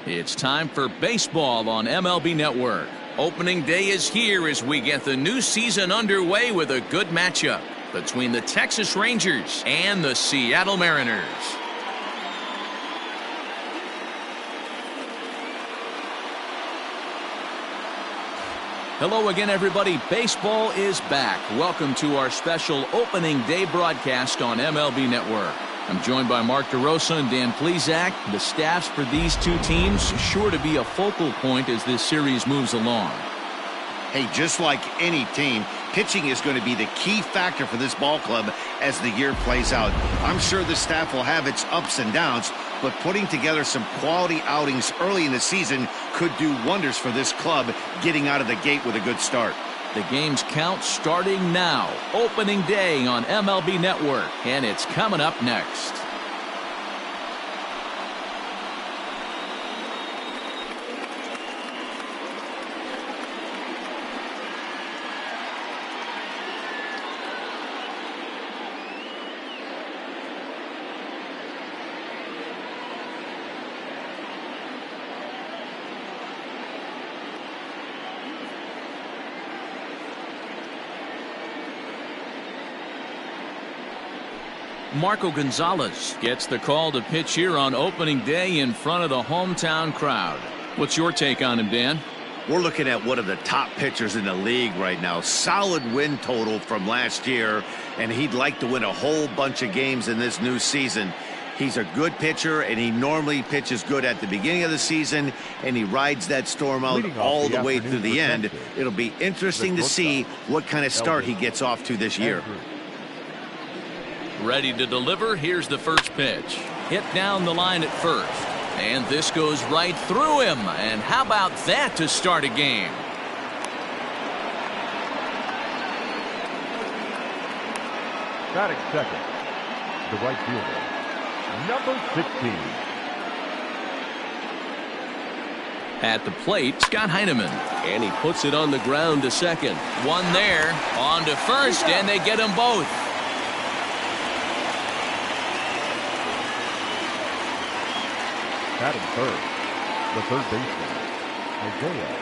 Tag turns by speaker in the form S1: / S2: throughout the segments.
S1: It's time for baseball on MLB Network. Opening day is here as we get the new season underway with a good matchup between the Texas Rangers and the Seattle Mariners. Hello again, everybody. Baseball is back. Welcome to our special opening day broadcast on MLB Network. I'm joined by Mark DeRosa and Dan Plesac. The staffs for these two teams sure to be a focal point as this series moves along.
S2: Hey, just like any team, pitching is going to be the key factor for this ball club as the year plays out. I'm sure the staff will have its ups and downs, but putting together some quality outings early in the season could do wonders for this club getting out of the gate with a good start.
S1: The game's count starting now. Opening day on MLB Network, and it's coming up next. Marco Gonzalez gets the call to pitch here on opening day in front of the hometown crowd. What's your take on him, Dan?
S2: We're looking at one of the top pitchers in the league right now. Solid win total from last year, and he'd like to win a whole bunch of games in this new season. He's a good pitcher, and he normally pitches good at the beginning of the season, and he rides that storm out all the way through the end. It'll be interesting to see what kind of start he gets off to this year.
S1: Ready to deliver. Here's the first pitch. Hit down the line at first. And this goes right through him. And how about that to start a game?
S3: Batting second, the right fielder, number 16.
S1: At the plate, Scott Heineman. And he puts it on the ground to second. One there. On to first, and they get them both.
S3: Batting third, the third baseman, Isaiah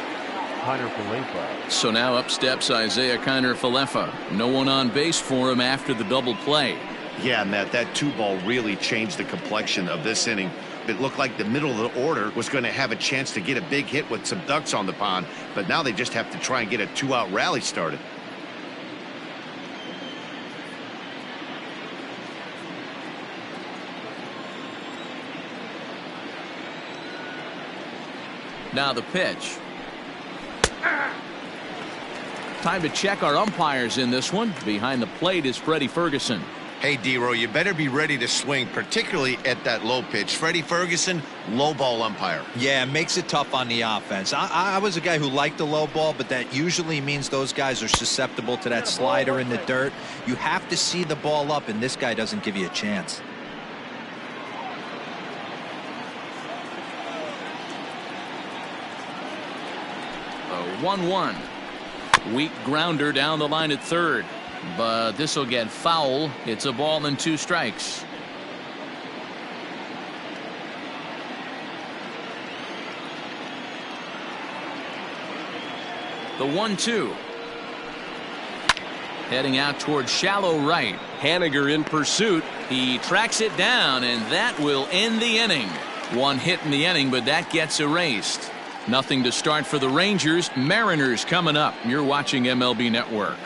S3: Kiner-Falefa.
S1: So now up steps Isaiah Kiner-Falefa. No one on base for him after the double play.
S2: Yeah, Matt, that two ball really changed the complexion of this inning. It looked like the middle of the order was going to have a chance to get a big hit with some ducks on the pond, but now they just have to try and get a two-out rally started.
S1: Now the pitch. Time to check our umpires in this one. Behind the plate is Freddie Ferguson.
S2: Hey, D-Row, you better be ready to swing, particularly at that low pitch. Freddie Ferguson, low ball umpire.
S4: Yeah, makes it tough on the offense. I was a guy who liked the low ball, but that usually means those guys are susceptible to that slider in the dirt. You have to see the ball up, and this guy doesn't give you a chance.
S1: 1-1. Weak grounder down the line at third, but this will get foul. It's a ball and 2 strikes. The 1-2. Heading out towards shallow right. Haniger in pursuit. He tracks it down, and that will end the inning. One hit in the inning, but that gets erased. Nothing to start for the Rangers. Mariners coming up. You're watching MLB Network.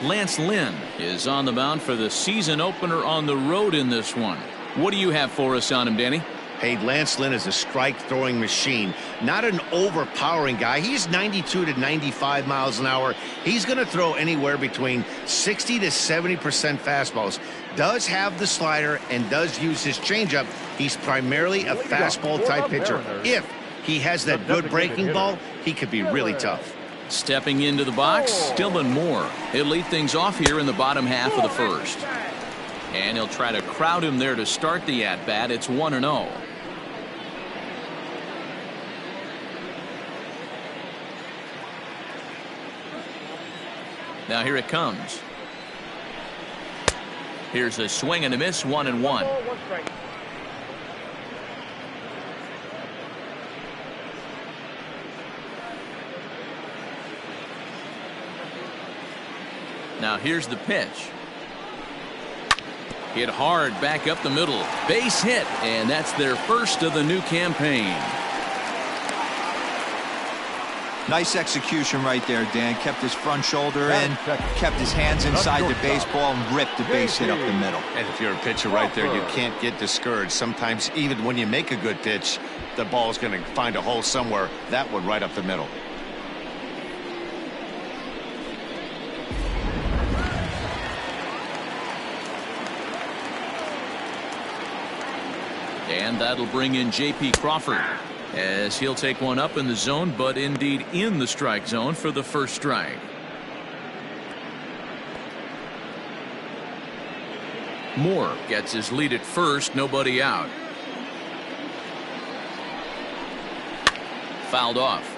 S1: Lance Lynn is on the mound for the season opener on the road in this one. What do you have for us on him, Danny?
S2: Hey, Lance Lynn is a strike-throwing machine. Not an overpowering guy. He's 92 to 95 miles an hour. He's going to throw anywhere between 60 to 70% fastballs. Does have the slider and does use his changeup. He's primarily a fastball-type pitcher. If he has that good breaking ball, he could be really tough.
S1: Stepping into the box, Dylan Moore. He'll lead things off here in the bottom half of the first. And he'll try to crowd him there to start the at-bat. It's 1-0. Now here it comes. Here's a swing and a miss, 1-1.
S3: One strike.
S1: Now here's the pitch. Hit hard back up the middle. Base hit, and that's their first of the new campaign.
S4: Nice execution right there, Dan. Kept his front shoulder in, kept his hands inside the baseball, and ripped the base hit up the middle.
S2: And if you're a pitcher right there, you can't get discouraged. Sometimes even when you make a good pitch, the ball's going to find a hole somewhere. That one right up the middle.
S1: And that'll bring in J.P. Crawford, as he'll take one up in the zone, but indeed in the strike zone for the first strike. Moore gets his lead at first, nobody out. Fouled off.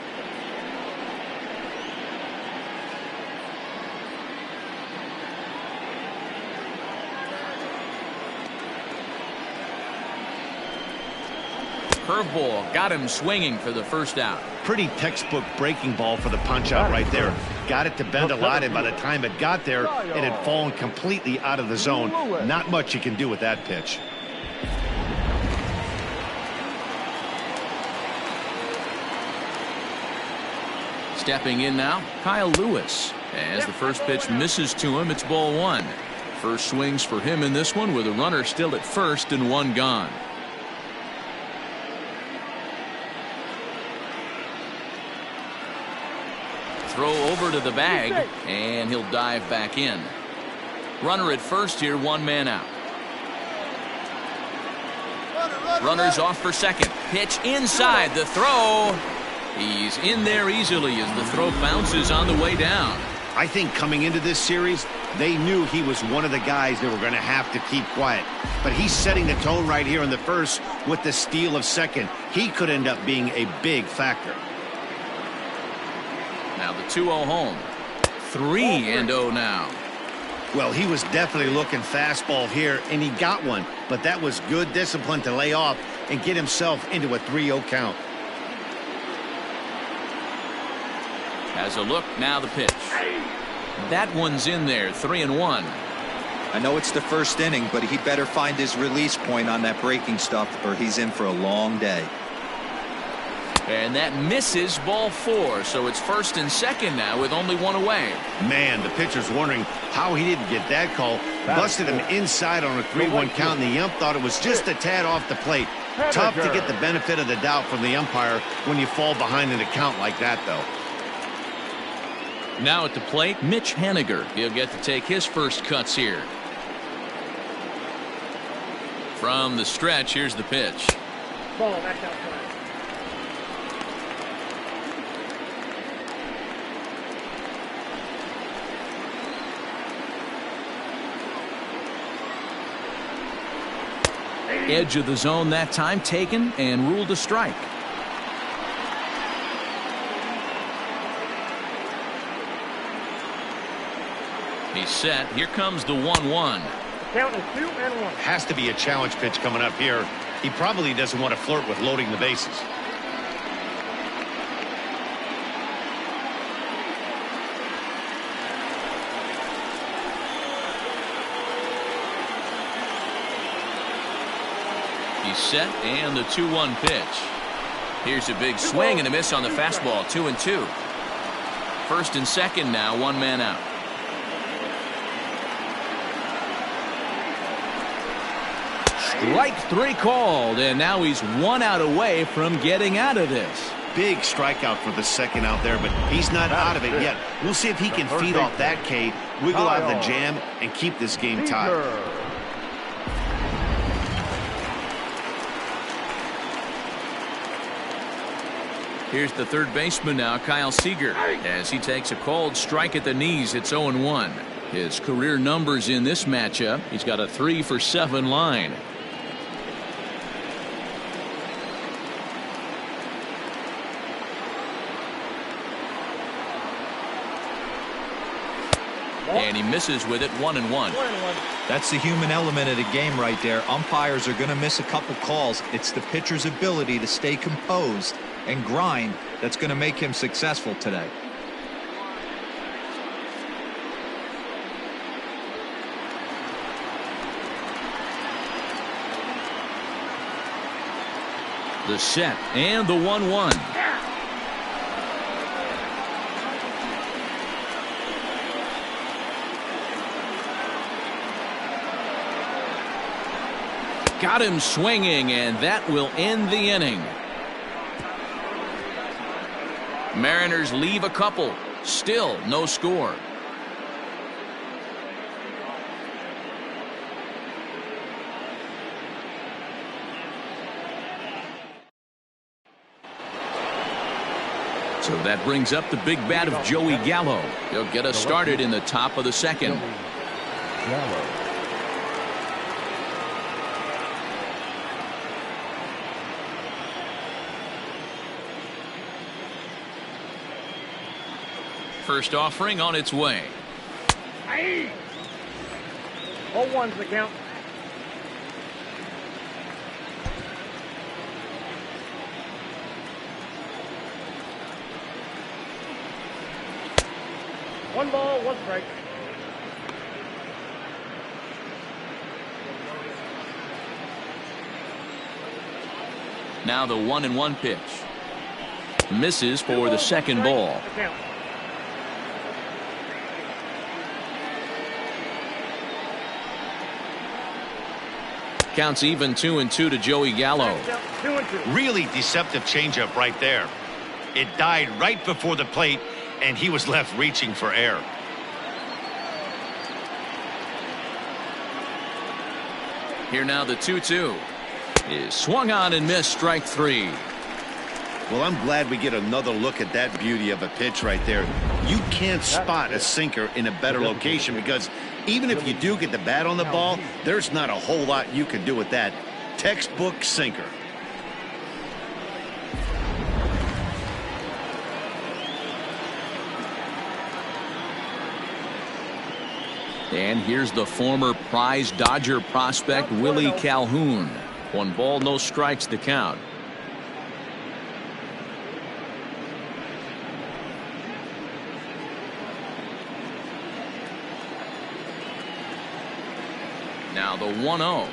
S1: Curveball got him swinging for the first out.
S2: Pretty textbook breaking ball for the punch out right there. Got it to bend a lot, and by the time it got there, it had fallen completely out of the zone. Not much you can do with that pitch.
S1: Stepping in now, Kyle Lewis. As the first pitch misses to him, it's ball one. First swings for him in this one with a runner still at first and one gone. Throw over to the bag, and he'll dive back in. Runner at first here, one man out. Runners off for second. Pitch inside, the throw. He's in there easily as the throw bounces on the way down.
S2: I think coming into this series, they knew he was one of the guys that were going to have to keep quiet. But he's setting the tone right here in the first with the steal of second. He could end up being a big factor.
S1: Now the 2-0 home. 3-0 now.
S2: Well, he was definitely looking fastball here, and he got one. But that was good discipline to lay off and get himself into a 3-0 count.
S1: Has a look, now the pitch. That one's in there, 3-1.
S4: I know it's the first inning, but he better find his release point on that breaking stuff, or he's in for a long day.
S1: And that misses, ball four, so it's first and second now with only one away.
S2: Man, the pitcher's wondering how he didn't get that call. Busted him inside on a 3-1 count, and the ump thought it was just a tad off the plate. Tough to get the benefit of the doubt from the umpire when you fall behind in a count like that, though.
S1: Now at the plate, Mitch Haniger. He'll get to take his first cuts here. From the stretch, here's the pitch.
S3: Ball, that's outside.
S1: Edge of the zone that time taken and ruled a strike. He's set. Here comes the 1-1.
S3: Count is 2-1.
S2: Has to be a challenge pitch coming up here. He probably doesn't want to flirt with loading the bases.
S1: He's set, and the 2-1 pitch. Here's a big swing and a miss on the fastball, 2-2. First and second now, one man out. Strike three called, and now he's 1 out away from getting out of this.
S2: Big strikeout for the second out there, but he's not out of it yet. We'll see if he can feed off that K, wiggle out of the jam, and keep this game tied.
S1: Here's the third baseman now, Kyle Seager, as he takes a called strike at the knees. It's 0-1. His career numbers in this matchup, he's got a 3-for-7 line. And he misses with it, 1-1.
S3: 1-1.
S4: That's the human element of the game right there. Umpires are going to miss a couple calls. It's the pitcher's ability to stay composed and grind that's going to make him successful today.
S1: The set and the 1-1. Got him swinging, and that will end the inning. Mariners leave a couple. Still no score. So that brings up the big bat of Joey Gallo. He'll get us started in the top of the second. First offering on its way.
S3: 0-1's the count. One ball, one strike.
S1: Now the 1-1 pitch. Misses for the second ball.
S3: The count.
S1: Counts even 2-2 to Joey Gallo.
S3: 2-2.
S2: Really deceptive changeup right there. It died right before the plate, and he was left reaching for air.
S1: Here now the 2-2 is swung on and missed, strike three.
S2: Well, I'm glad we get another look at that beauty of a pitch right there. You can't spot a sinker in a better location because even if you do get the bat on the ball, there's not a whole lot you can do with that. Textbook sinker.
S1: And here's the former prize Dodger prospect Willie Calhoun. 1 ball, no strikes to count. Now the 1-0.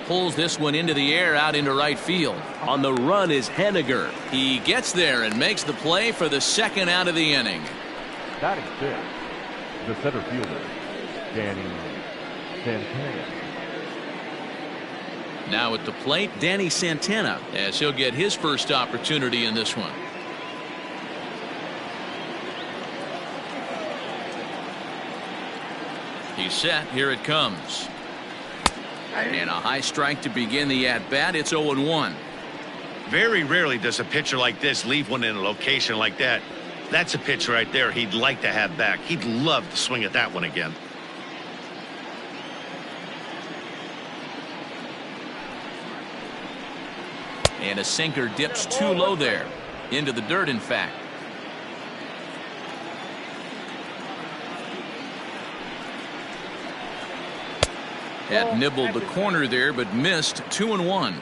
S1: Pulls this one into the air out into right field. On the run is Henniger. He gets there and makes the play for the second out of the inning.
S5: Batting fifth, the center fielder, Danny Santana.
S1: Now at the plate, Danny Santana, as he'll get his first opportunity in this one. He's set. Here it comes. And a high strike to begin the at-bat. It's 0-1.
S2: Very rarely does a pitcher like this leave one in a location like that. That's a pitch right there he'd like to have back. He'd love to swing at that one again.
S1: And a sinker dips too low there. Into the dirt, in fact. Had nibbled the corner there, but missed. 2-1.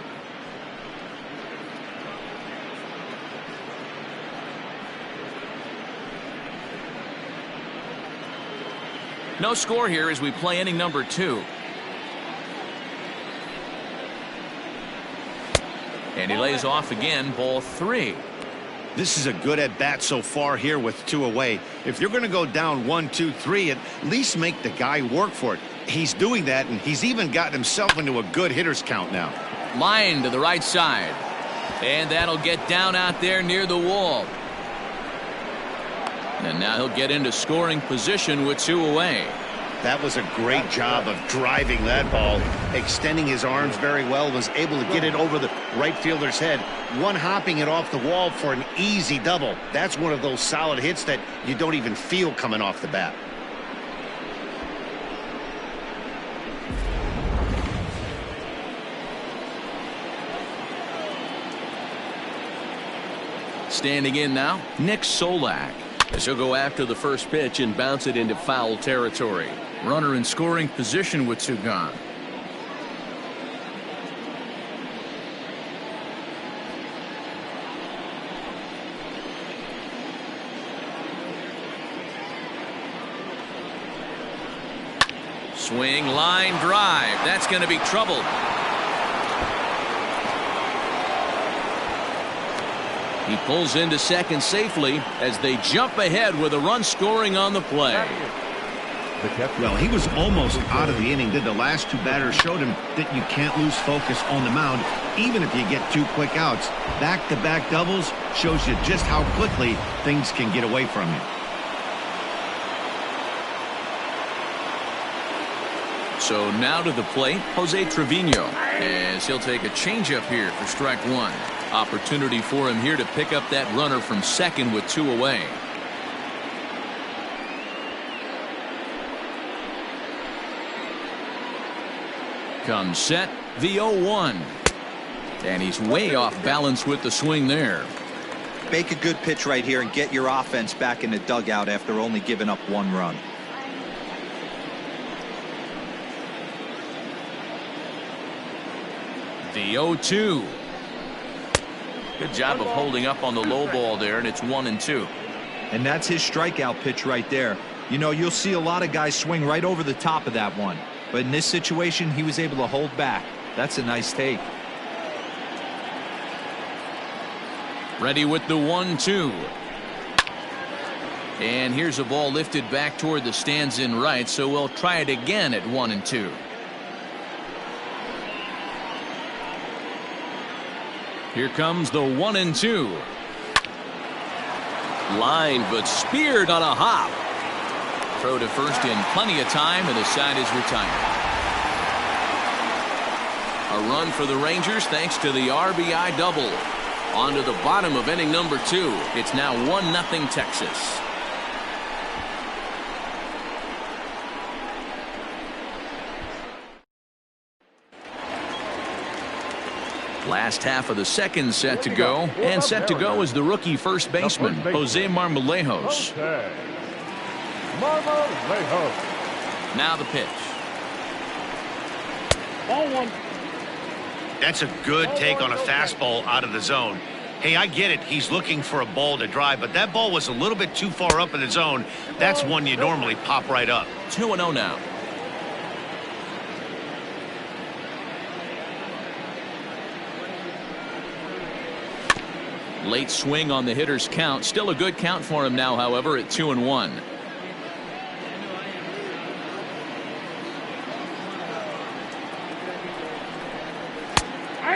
S1: No score here as we play inning number 2. And he lays off again, ball 3.
S2: This is a good at bat so far here with 2 away. If you're going to go down 1, 2, 3, at least make the guy work for it. He's doing that, and he's even gotten himself into a good hitter's count now.
S1: Line to the right side. And that'll get down out there near the wall. And now he'll get into scoring position with 2 away.
S2: That was a great job of driving that ball, extending his arms very well, was able to get it over the right fielder's head, one hopping it off the wall for an easy double. That's one of those solid hits that you don't even feel coming off the bat.
S1: Standing in now, Nick Solak. As he'll go after the first pitch and bounce it into foul territory. Runner in scoring position with two gone. Swing, line drive. That's going to be trouble. He pulls into second safely as they jump ahead with a run scoring on the play.
S2: Well, he was almost out of the inning. Did the last two batters showed him that you can't lose focus on the mound, even if you get two quick outs. Back-to-back doubles shows you just how quickly things can get away from you.
S1: So now to the plate, Jose Trevino, as he'll take a changeup here for strike one. Opportunity for him here to pick up that runner from second with two away. Comes set, the 0-1. And he's way off balance with the swing there.
S4: Make a good pitch right here and get your offense back in the dugout after only giving up one run.
S1: The 0-2. Good job of holding up on the low ball there, and it's 1-2.
S4: And that's his strikeout pitch right there. You know, you'll see a lot of guys swing right over the top of that one. But in this situation, he was able to hold back. That's a nice take.
S1: Ready with the 1-2. And here's a ball lifted back toward the stands in right, so we'll try it again at 1-2. Here comes the 1-2. Line, but speared on a hop. Throw to first in plenty of time, and the side is retired. A run for the Rangers thanks to the RBI double. On to the bottom of inning number 2. It's now 1-0 Texas. Last half of the second set to go, and set to go is the rookie first baseman, Jose Marmolejos. Now the pitch.
S3: Ball one.
S2: That's a good take on a fastball out of the zone. Hey, I get it. He's looking for a ball to drive, but that ball was a little bit too far up in the zone. That's one you normally pop right up.
S1: 2-0 now. Late swing on the hitter's count. Still a good count for him now, however, at 2-1.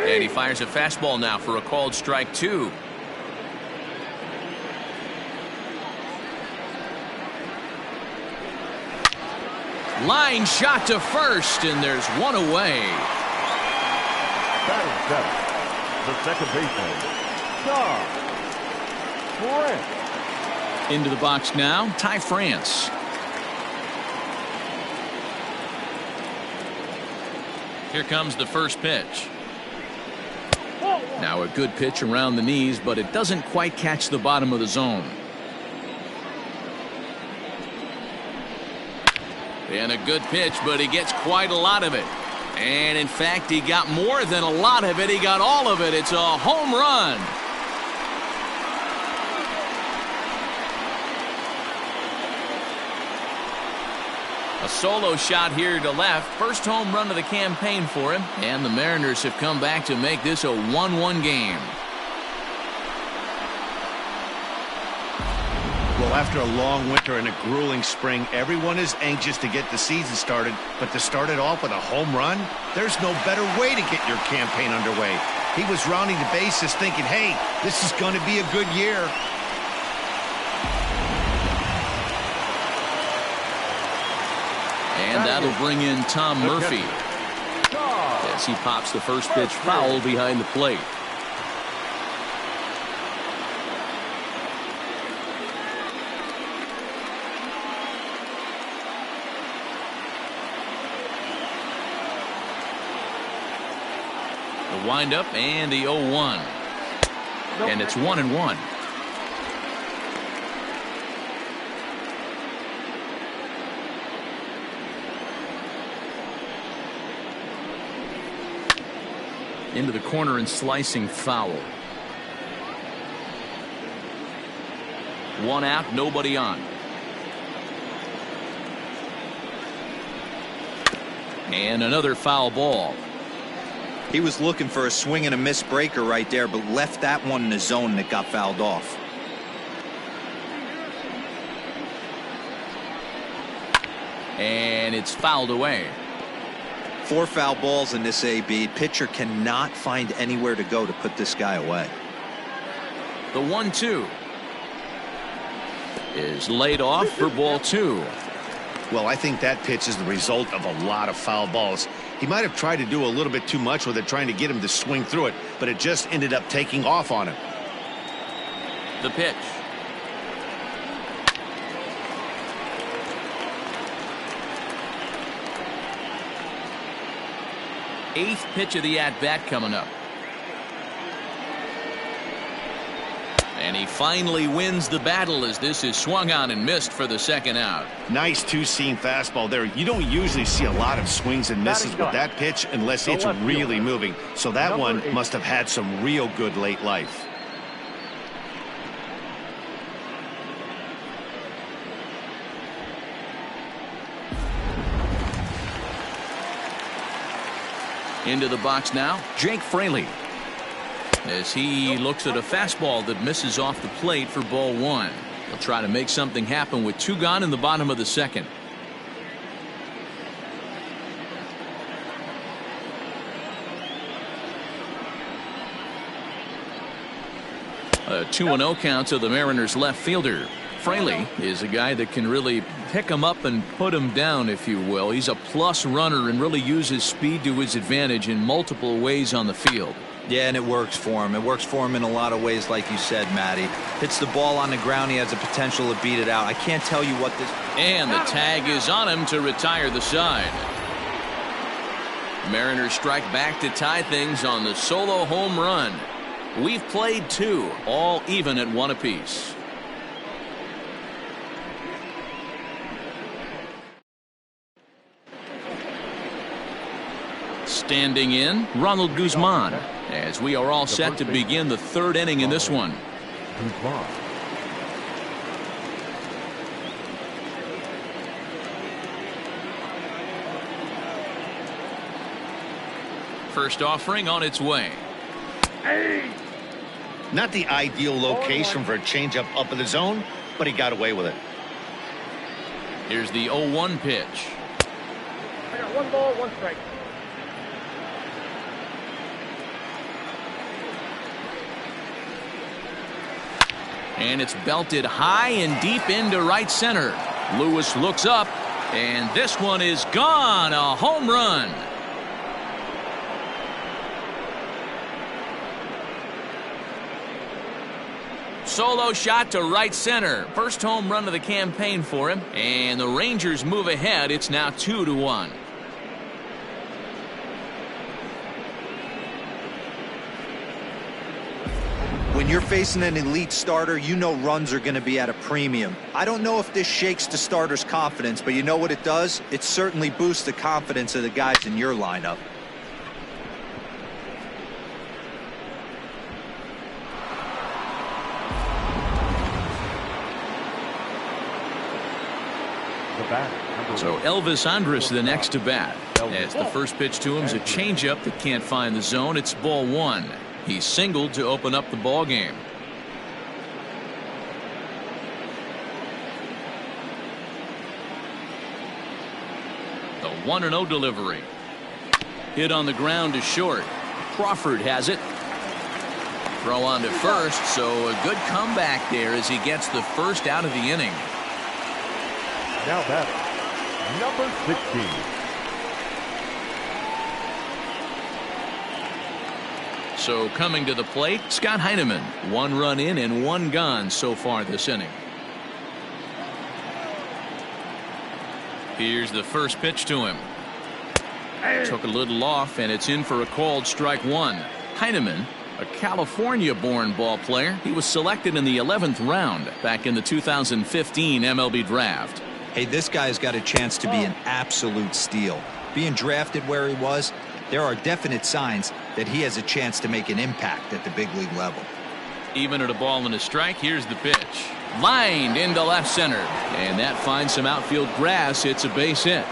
S1: And he fires a fastball now for a called strike 2. Line shot to first, and there's one away.
S5: Batting seventh, the second baseman, France.
S1: Into the box now, Ty France. Here comes the first pitch. Now a good pitch around the knees, but it doesn't quite catch the bottom of the zone. And a good pitch, but he gets quite a lot of it. And in fact, he got more than a lot of it. He got all of it. It's a home run. A solo shot here to left. First home run of the campaign for him. And the Mariners have come back to make this a 1-1 game.
S2: Well, after a long winter and a grueling spring, everyone is anxious to get the season started. But to start it off with a home run, there's no better way to get your campaign underway. He was rounding the bases thinking, hey, this is going to be a good year.
S1: And that'll bring in Tom Murphy as he pops the first pitch foul behind the plate. The windup and the 0-1. And it's 1-1. Into the corner and slicing foul. One out, nobody on. And another foul ball.
S4: He was looking for a swing and a miss breaker right there, but left that one in the zone that got fouled off.
S1: And it's fouled away.
S4: 4 foul balls in this AB. Pitcher cannot find anywhere to go to put this guy away.
S1: The 1-2 is laid off for ball 2.
S2: Well, I think that pitch is the result of a lot of foul balls. He might have tried to do a little bit too much with it, trying to get him to swing through it, but it just ended up taking off on him.
S1: The pitch. Eighth pitch of the at-bat coming up. And he finally wins the battle as this is swung on and missed for the second out.
S2: Nice two-seam fastball there. You don't usually see a lot of swings and misses with that pitch unless it's really moving. So that one must have had some real good late life.
S1: Into the box now, Jake Fraley, as he looks at a fastball that misses off the plate for ball 1. He'll try to make something happen with 2 gone in the bottom of the second. A 2-0 count to the Mariners left fielder. Fraley is a guy that can really pick him up and put him down, if you will. He's a plus runner and really uses speed to his advantage in multiple ways on the field.
S4: Yeah, and it works for him. It works for him in a lot of ways, like you said, Matty. Hits the ball on the ground. He has the potential to beat it out. I can't tell you what this...
S1: And the tag is on him to retire the side. Mariners strike back to tie things on the solo home run. We've played 2, all even at 1 apiece. Standing in, Ronald Guzman, as we are all set to begin the 3rd inning in this one. First offering on its way.
S2: Not the ideal location for a changeup up in the zone, but he got away with it.
S1: Here's the 0-1 pitch.
S3: I got 1 ball, 1 strike.
S1: And it's belted high and deep into right center. Lewis looks up, and this one is gone. A home run. Solo shot to right center. First home run of the campaign for him. And the Rangers move ahead. It's now 2-1.
S4: When you're facing an elite starter, you know runs are going to be at a premium. I don't know if this shakes the starter's confidence, but you know what it does? It certainly boosts the confidence of the guys in your lineup.
S1: So Elvis Andrus the next to bat. As the first pitch to him is a changeup that can't find the zone. It's ball 1. He singled to open up the ball game. The 1-0 delivery. Hit on the ground to short. Crawford has it. Throw on to first, so a good comeback there as he gets the first out of the inning.
S5: Now batting, Number 16.
S1: So coming to the plate, Scott Heineman. 1 run in and 1 gone so far this inning. Here's the first pitch to him. Took a little off, and it's in for a called strike 1. Heineman, a California-born ball player. He was selected in the 11th round back in the 2015 MLB draft.
S4: Hey, this guy's got a chance to be an absolute steal. Being drafted where he was, there are definite signs that he has a chance to make an impact at the big league level.
S1: Even at a ball and a strike, here's the pitch. Lined into left center. And that finds some outfield grass. It's a base hit.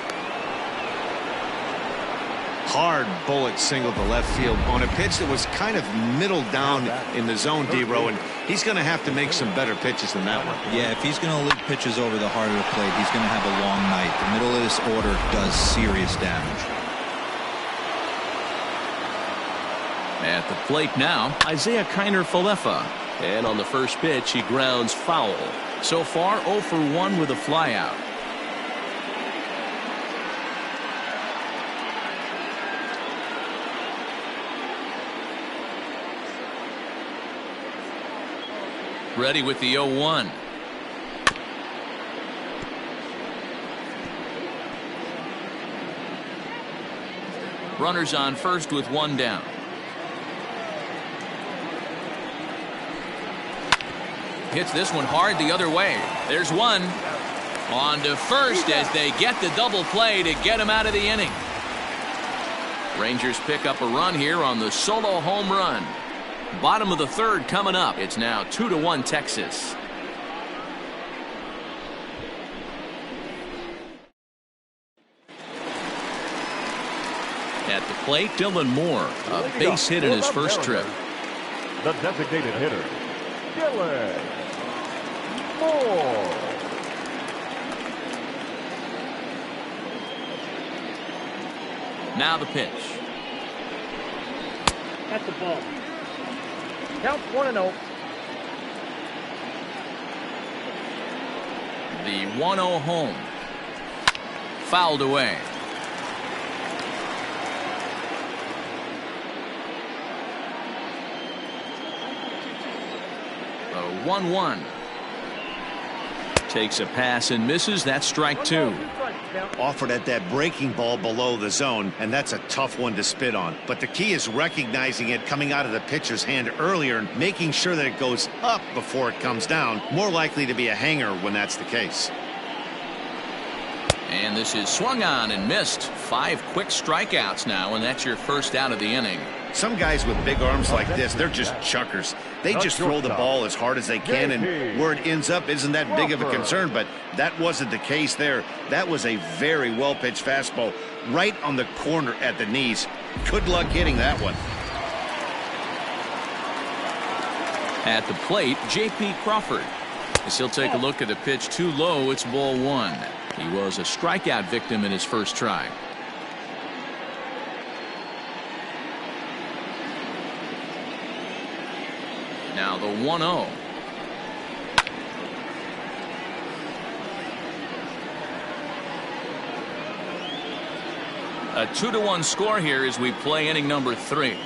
S2: Hard bullet single to left field on a pitch that was kind of middle down in the zone, D-Row, and he's going to have to make some better pitches than that one.
S4: Yeah, if he's going to lead pitches over the heart of the plate, he's going to have a long night. The middle of this order does serious damage.
S1: At the plate now, Isaiah Kiner-Falefa. And on the first pitch, he grounds foul. So far, 0 for 1 with a flyout. Ready with the 0-1. Runners on first with 1 down. Hits this one hard the other way. There's 1. On to first as they get the double play to get him out of the inning. Rangers pick up a run here on the solo home run. Bottom of the 3rd coming up. It's now 2-1 Texas. At the plate, Dylan Moore, a base hit in his first trip.
S5: The designated hitter, Dylan Moore.
S1: Now the pitch.
S3: That's the ball. Count 1-0.
S1: The 1-0 home. Fouled away. The 1-1. Takes a pass and misses. That's strike 2.
S2: Offered at that breaking ball below the zone, and that's a tough one to spit on. But the key is recognizing it coming out of the pitcher's hand earlier and making sure that it goes up before it comes down. More likely to be a hanger when that's the case.
S1: And this is swung on and missed. 5 quick strikeouts now, and that's your first out of the inning.
S2: Some guys with big arms like this, they're just chuckers. They just throw the ball as hard as they can, and where it ends up isn't that big of a concern, but that wasn't the case there. That was a very well-pitched fastball right on the corner at the knees. Good luck hitting that one.
S1: At the plate, J.P. Crawford. As he'll take a look at the pitch too low, it's ball 1. He was a strikeout victim in his first try. Now the 1-0. A 2-1 score here as we play inning number 3.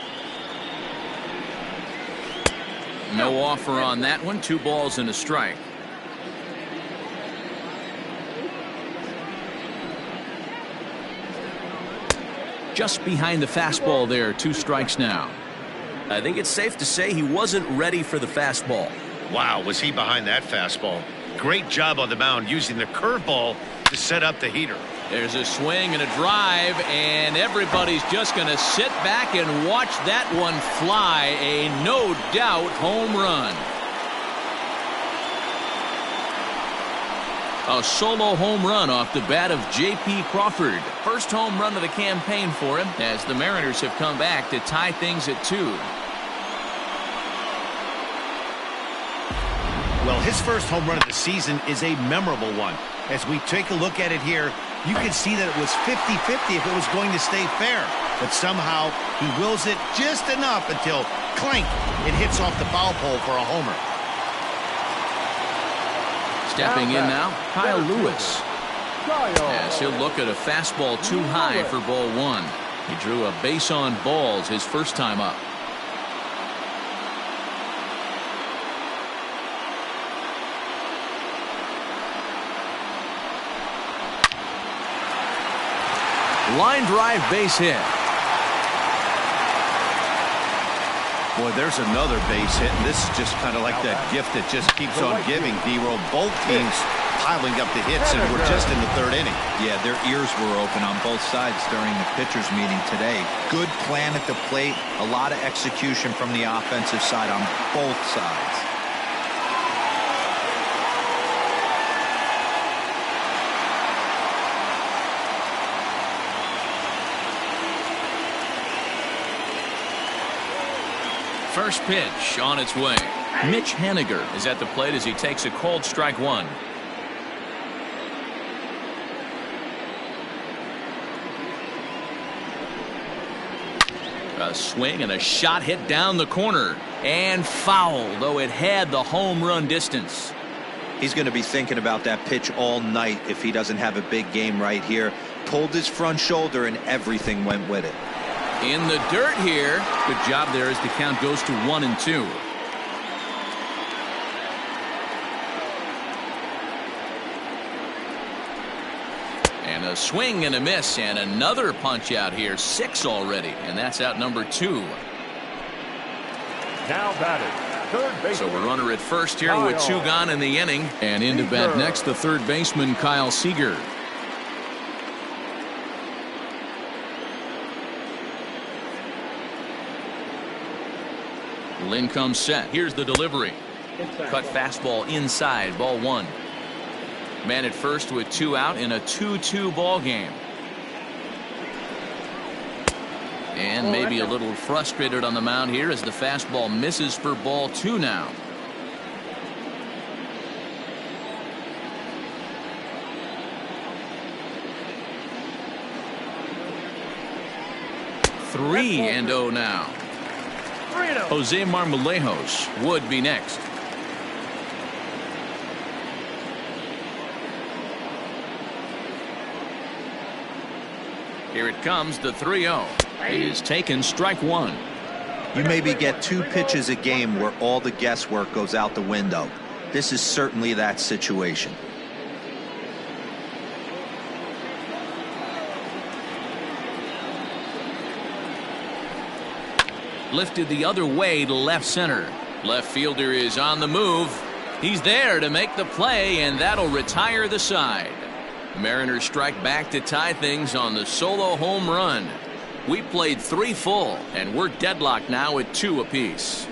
S1: No offer on that one. 2 balls and a strike. Just behind the fastball there. 2 strikes now. I think it's safe to say he wasn't ready for the fastball.
S2: Wow, was he behind that fastball. Great job on the mound using the curveball to set up the heater.
S1: There's a swing and a drive, and everybody's just going to sit back and watch that one fly. A no-doubt home run. A solo home run off the bat of J.P. Crawford. First home run of the campaign for him as the Mariners have come back to tie things at 2.
S2: Well, his first home run of the season is a memorable one. As we take a look at it here, you can see that it was 50-50 if it was going to stay fair. But somehow he wills it just enough until, clank, it hits off the foul pole for a homer.
S1: Stepping in now, Kyle Lewis. As he'll look at a fastball too high for ball one. He drew a base on balls his first time up. Line drive base hit.
S2: Boy, there's another base hit, and this is just kind of like that gift that just keeps on giving, D-Roll. Both teams piling up the hits, and we're just in the third inning.
S4: Yeah, their ears were open on both sides during the pitchers meeting today. Good plan at the plate, a lot of execution from the offensive side on both sides.
S1: First pitch on its way. Mitch Haniger is at the plate as he takes a called strike one. A swing and a shot hit down the corner and foul, though it had the home run distance.
S4: He's going to be thinking about that pitch all night if he doesn't have a big game right here. Pulled his front shoulder and everything went with it.
S1: In the dirt here. Good job there as the count goes to 1-2. And a swing and a miss and another punch out here. 6 already, and that's out number 2.
S5: Now batting, third base.
S1: So we're runner at first here with 2 gone in the inning. And in to bat next, the third baseman, Kyle Seager. Lynn comes set. Here's the delivery. Cut fastball inside, ball 1. Man at first with 2 out in a 2-2 ball game. And maybe a little frustrated on the mound here as the fastball misses for ball 2 now. Three and 0 now. Jose Marmolejos would be next. Here it comes, the 3-0. It is taken, strike 1.
S4: You maybe get 2 pitches a game where all the guesswork goes out the window. This is certainly that situation.
S1: Lifted the other way to left center. Left fielder is on the move. He's there to make the play, and that'll retire the side. Mariners strike back to tie things on the solo home run. We played 3 full, and we're deadlocked now at 2 apiece.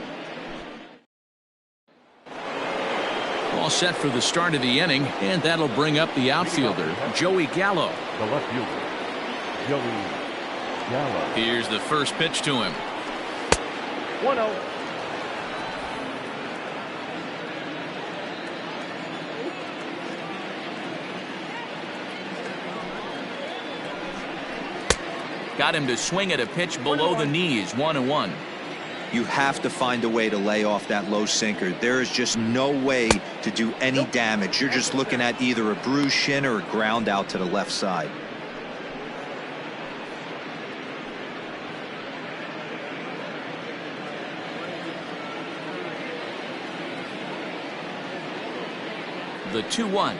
S1: All set for the start of the inning, and that'll bring up the outfielder, Joey Gallo.
S5: The left fielder, Joey Gallo.
S1: Here's the first pitch to him.
S3: 1-0.
S1: Got him to swing at a pitch below the knees. 1-1.
S4: You have to find a way to lay off that low sinker. There is just no way to do any damage. You're just looking at either a bruised shin or a ground out to the left side.
S1: The 2-1.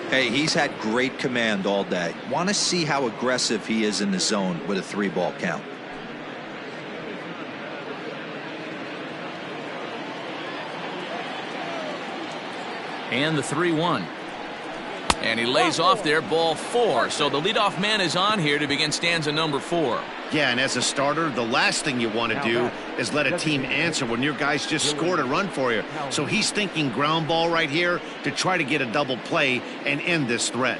S4: Hey, he's had great command all day. Want to see how aggressive he is in the zone with a 3-ball count.
S1: And the 3-1. And he lays off there, ball 4. So the leadoff man is on here to begin stanza number 4.
S2: Yeah, and as a starter, the last thing you want to do is let a team answer when your guys just scored a run for you. So he's thinking ground ball right here to try to get a double play and end this threat.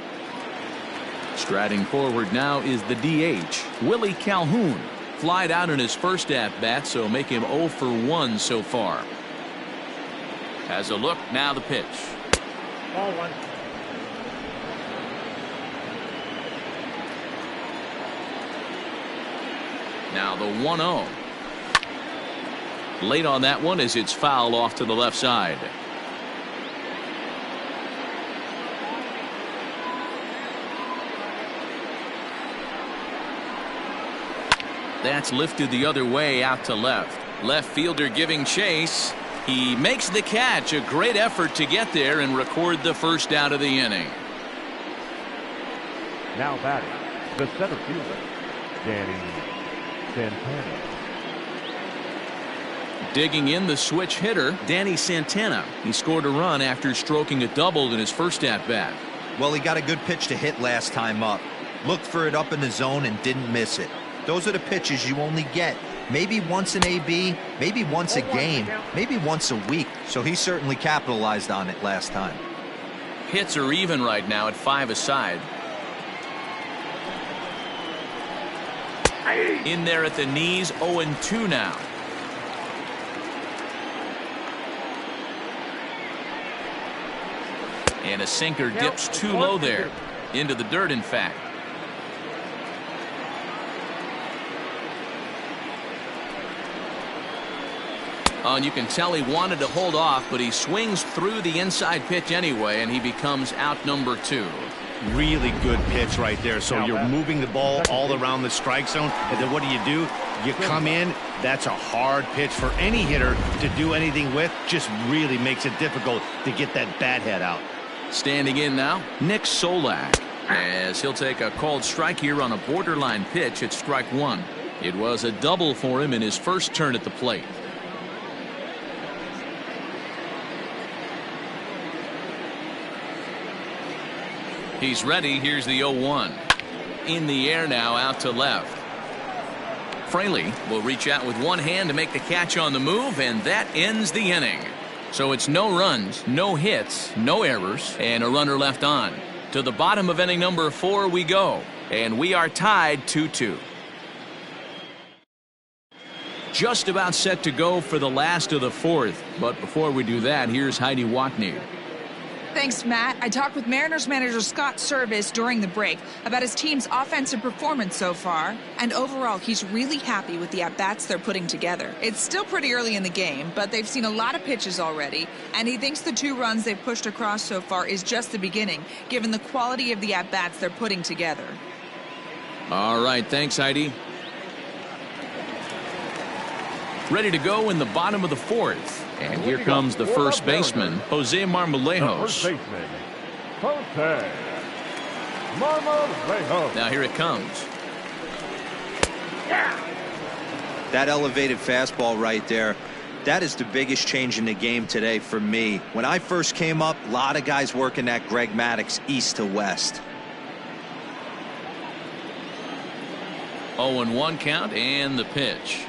S1: Striding forward now is the DH, Willie Calhoun. Flied out in his first at-bat, so make him 0 for 1 so far. Has a look, now the pitch.
S3: Ball 1.
S1: Now the 1-0. Late on that one as it's fouled off to the left side. That's lifted the other way out to left. Left fielder giving chase. He makes the catch. A great effort to get there and record the first out of the inning.
S5: Now batting, the center fielder, Danny Santana.
S1: Digging in the switch hitter, Danny Santana. He scored a run after stroking a double in his first at-bat.
S4: Well, he got a good pitch to hit last time up. Looked for it up in the zone and didn't miss it. Those are the pitches you only get maybe once in AB, maybe once a game, maybe once a week. So he certainly capitalized on it last time.
S1: Hits are even right now at 5 aside. In there at the knees, 0-2 now. And a sinker dips too low there. Into the dirt, in fact. Oh, and you can tell he wanted to hold off, but he swings through the inside pitch anyway, and he becomes out number 2.
S2: Really good pitch right there. So you're moving the ball all around the strike zone, and then what do? You come in. That's a hard pitch for any hitter to do anything with. Just really makes it difficult to get that bat head out.
S1: Standing in now, Nick Solak, as he'll take a called strike here on a borderline pitch at strike 1. It was a double for him in his first turn at the plate. He's ready. Here's the 0-1. In the air now, out to left. Fraley will reach out with one hand to make the catch on the move, and that ends the inning. So it's no runs, no hits, no errors, and a runner left on. To the bottom of inning number 4 we go, and we are tied 2-2. Just about set to go for the last of the 4th, but before we do that, here's Heidi Watney.
S6: Thanks, Matt. I talked with Mariners manager Scott Service during the break about his team's offensive performance so far, and overall he's really happy with the at-bats they're putting together. It's still pretty early in the game, but they've seen a lot of pitches already, and he thinks the 2 runs they've pushed across so far is just the beginning, given the quality of the at-bats they're putting together.
S1: All right, thanks, Heidi. Ready to go in the bottom of the 4th. And here comes the first baseman, Jose Marmolejos.
S5: First baseman, Jose Marmolejos.
S1: Now here it comes.
S4: That elevated fastball right there, that is the biggest change in the game today for me. When I first came up, a lot of guys working that Greg Maddux east to west.
S1: 0-1 count and the pitch.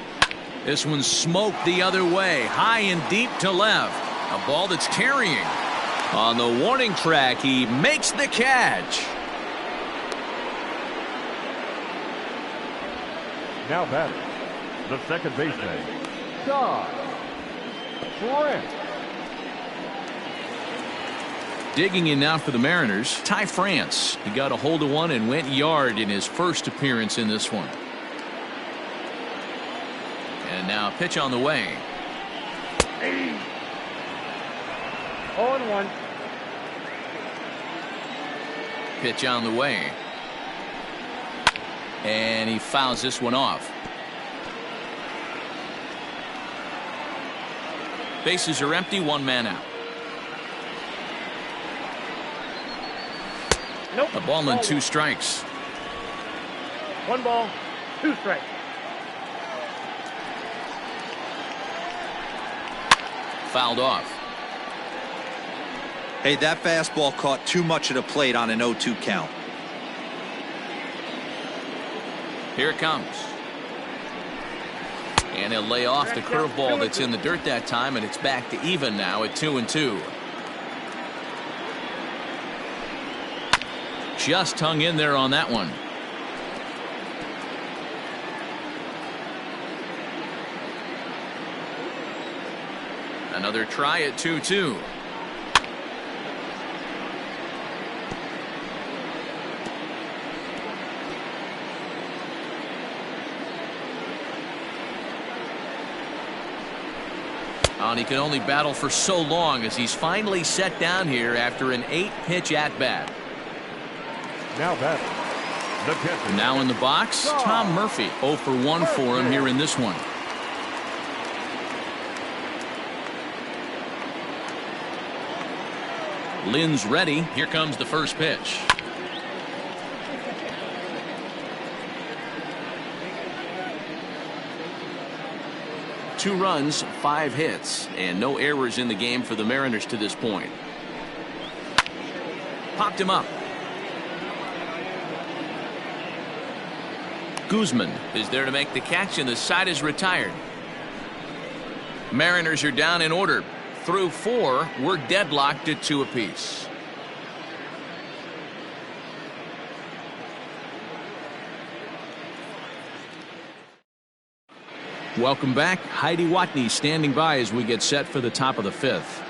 S1: This one's smoked the other way, high and deep to left. A ball that's carrying. On the warning track, he makes the catch.
S5: Now batting, the second baseman, Ty France.
S1: Digging in now for the Mariners, Ty France. He got a hold of one and went yard in his first appearance in this one. And now a pitch on the way.
S3: 0-1.
S1: Pitch on the way. And he fouls this one off. Bases are empty, 1 man out.
S3: Nope.
S1: A ball and 2 strikes.
S3: 1 ball, 2 strikes.
S1: Fouled off.
S4: Hey, that fastball caught too much of the plate on an 0-2 count.
S1: Here it comes. And he'll lay off the curveball that's in the dirt that time, and it's back to even now at 2-2. Just hung in there on that one. Another try at 2-2. And he can only battle for so long as he's finally set down here after an 8-pitch at-bat.
S5: Now batting, The catcher.
S1: Now in the box, Tom Murphy. 0 for 1 for him here in this one. Lynn's ready. Here comes the first pitch. Two runs, 5 hits, and no errors in the game for the Mariners to this point. Popped him up. Guzman is there to make the catch, and the side is retired. Mariners are down in order. Through 4, we're deadlocked at 2 apiece. Welcome back. Heidi Watney standing by as we get set for the top of the 5th.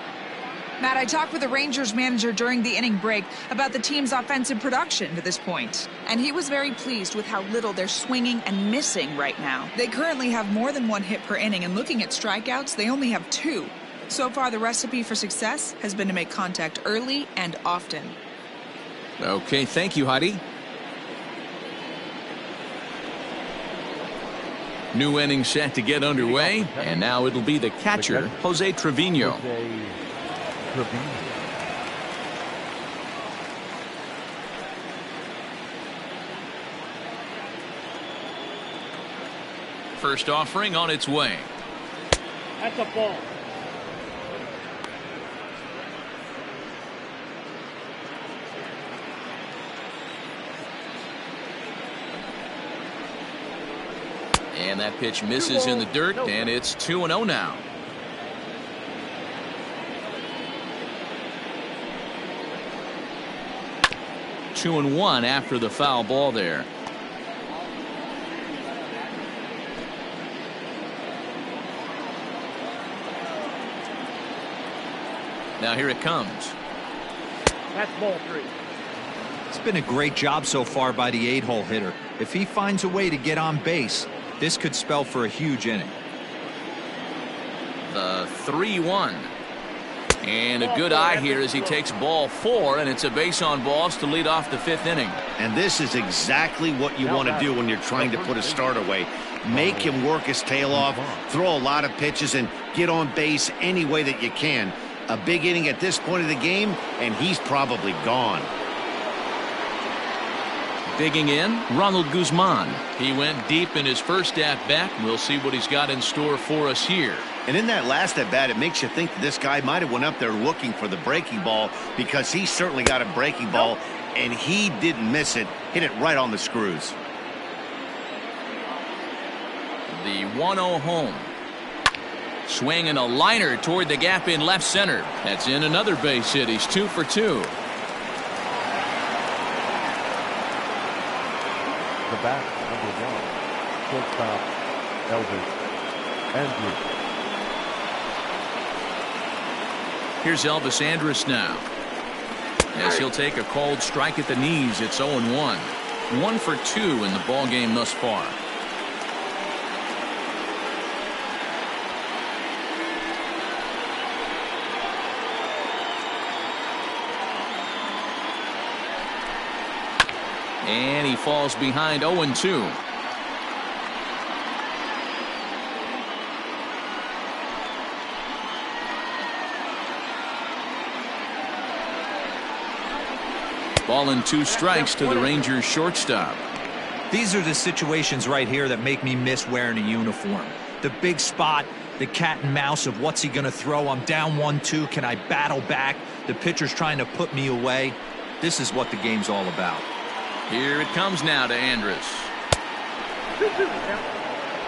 S6: Matt, I talked with the Rangers manager during the inning break about the team's offensive production to this point, and he was very pleased with how little they're swinging and missing right now. They currently have more than 1 hit per inning, and looking at strikeouts, they only have 2. So far, the recipe for success has been to make contact early and often.
S1: Okay, thank you, Heidi. New inning set to get underway, and now it'll be the catcher, Jose Trevino. First offering on its way.
S3: That's a ball.
S1: And that pitch misses in the dirt, and it's 2-0 now. Two and 1 after the foul ball there. Now here it comes.
S3: That's ball 3.
S4: It's been a great job so far by the 8-hole hitter. If he finds a way to get on base, this could spell for a huge inning.
S1: The 3-1. And a good eye here as he takes ball 4, and it's a base on balls to lead off the 5th inning.
S2: And this is exactly what you want to do when you're trying to put a start away. Make him work his tail off, throw a lot of pitches, and get on base any way that you can. A big inning at this point of the game, and he's probably gone.
S1: Digging in, Ronald Guzman. He went deep in his first at-bat. We'll see what he's got in store for us here.
S2: And in that last at-bat, it makes you think that this guy might have went up there looking for the breaking ball, because he certainly got a breaking ball, and he didn't miss it. Hit it right on the screws.
S1: The 1-0 home. Swinging a liner toward the gap in left center. That's in another base hit. He's 2 for 2.
S5: The bat, number 1, shortstop, Elvis Andrus.
S1: Here's Elvis Andrus now, as he'll take a cold strike at the knees. It's 0-1. 1 for 2 in the ball game thus far. And he falls behind 0-2. Ball and 2 strikes to the Rangers shortstop.
S4: These are the situations right here that make me miss wearing a uniform. The big spot, the cat and mouse of what's he going to throw. I'm down 1-2. Can I battle back? The pitcher's trying to put me away. This is what the game's all about.
S1: Here it comes now to Andrus.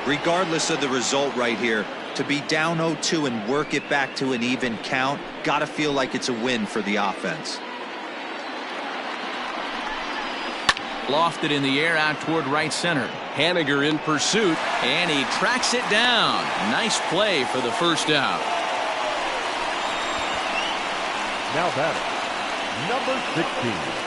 S4: Regardless of the result right here, to be down 0-2 and work it back to an even count, gotta feel like it's a win for the offense.
S1: Lofted in the air out toward right center. Haniger in pursuit, and he tracks it down. Nice play for the first out.
S5: Now batting, number 16.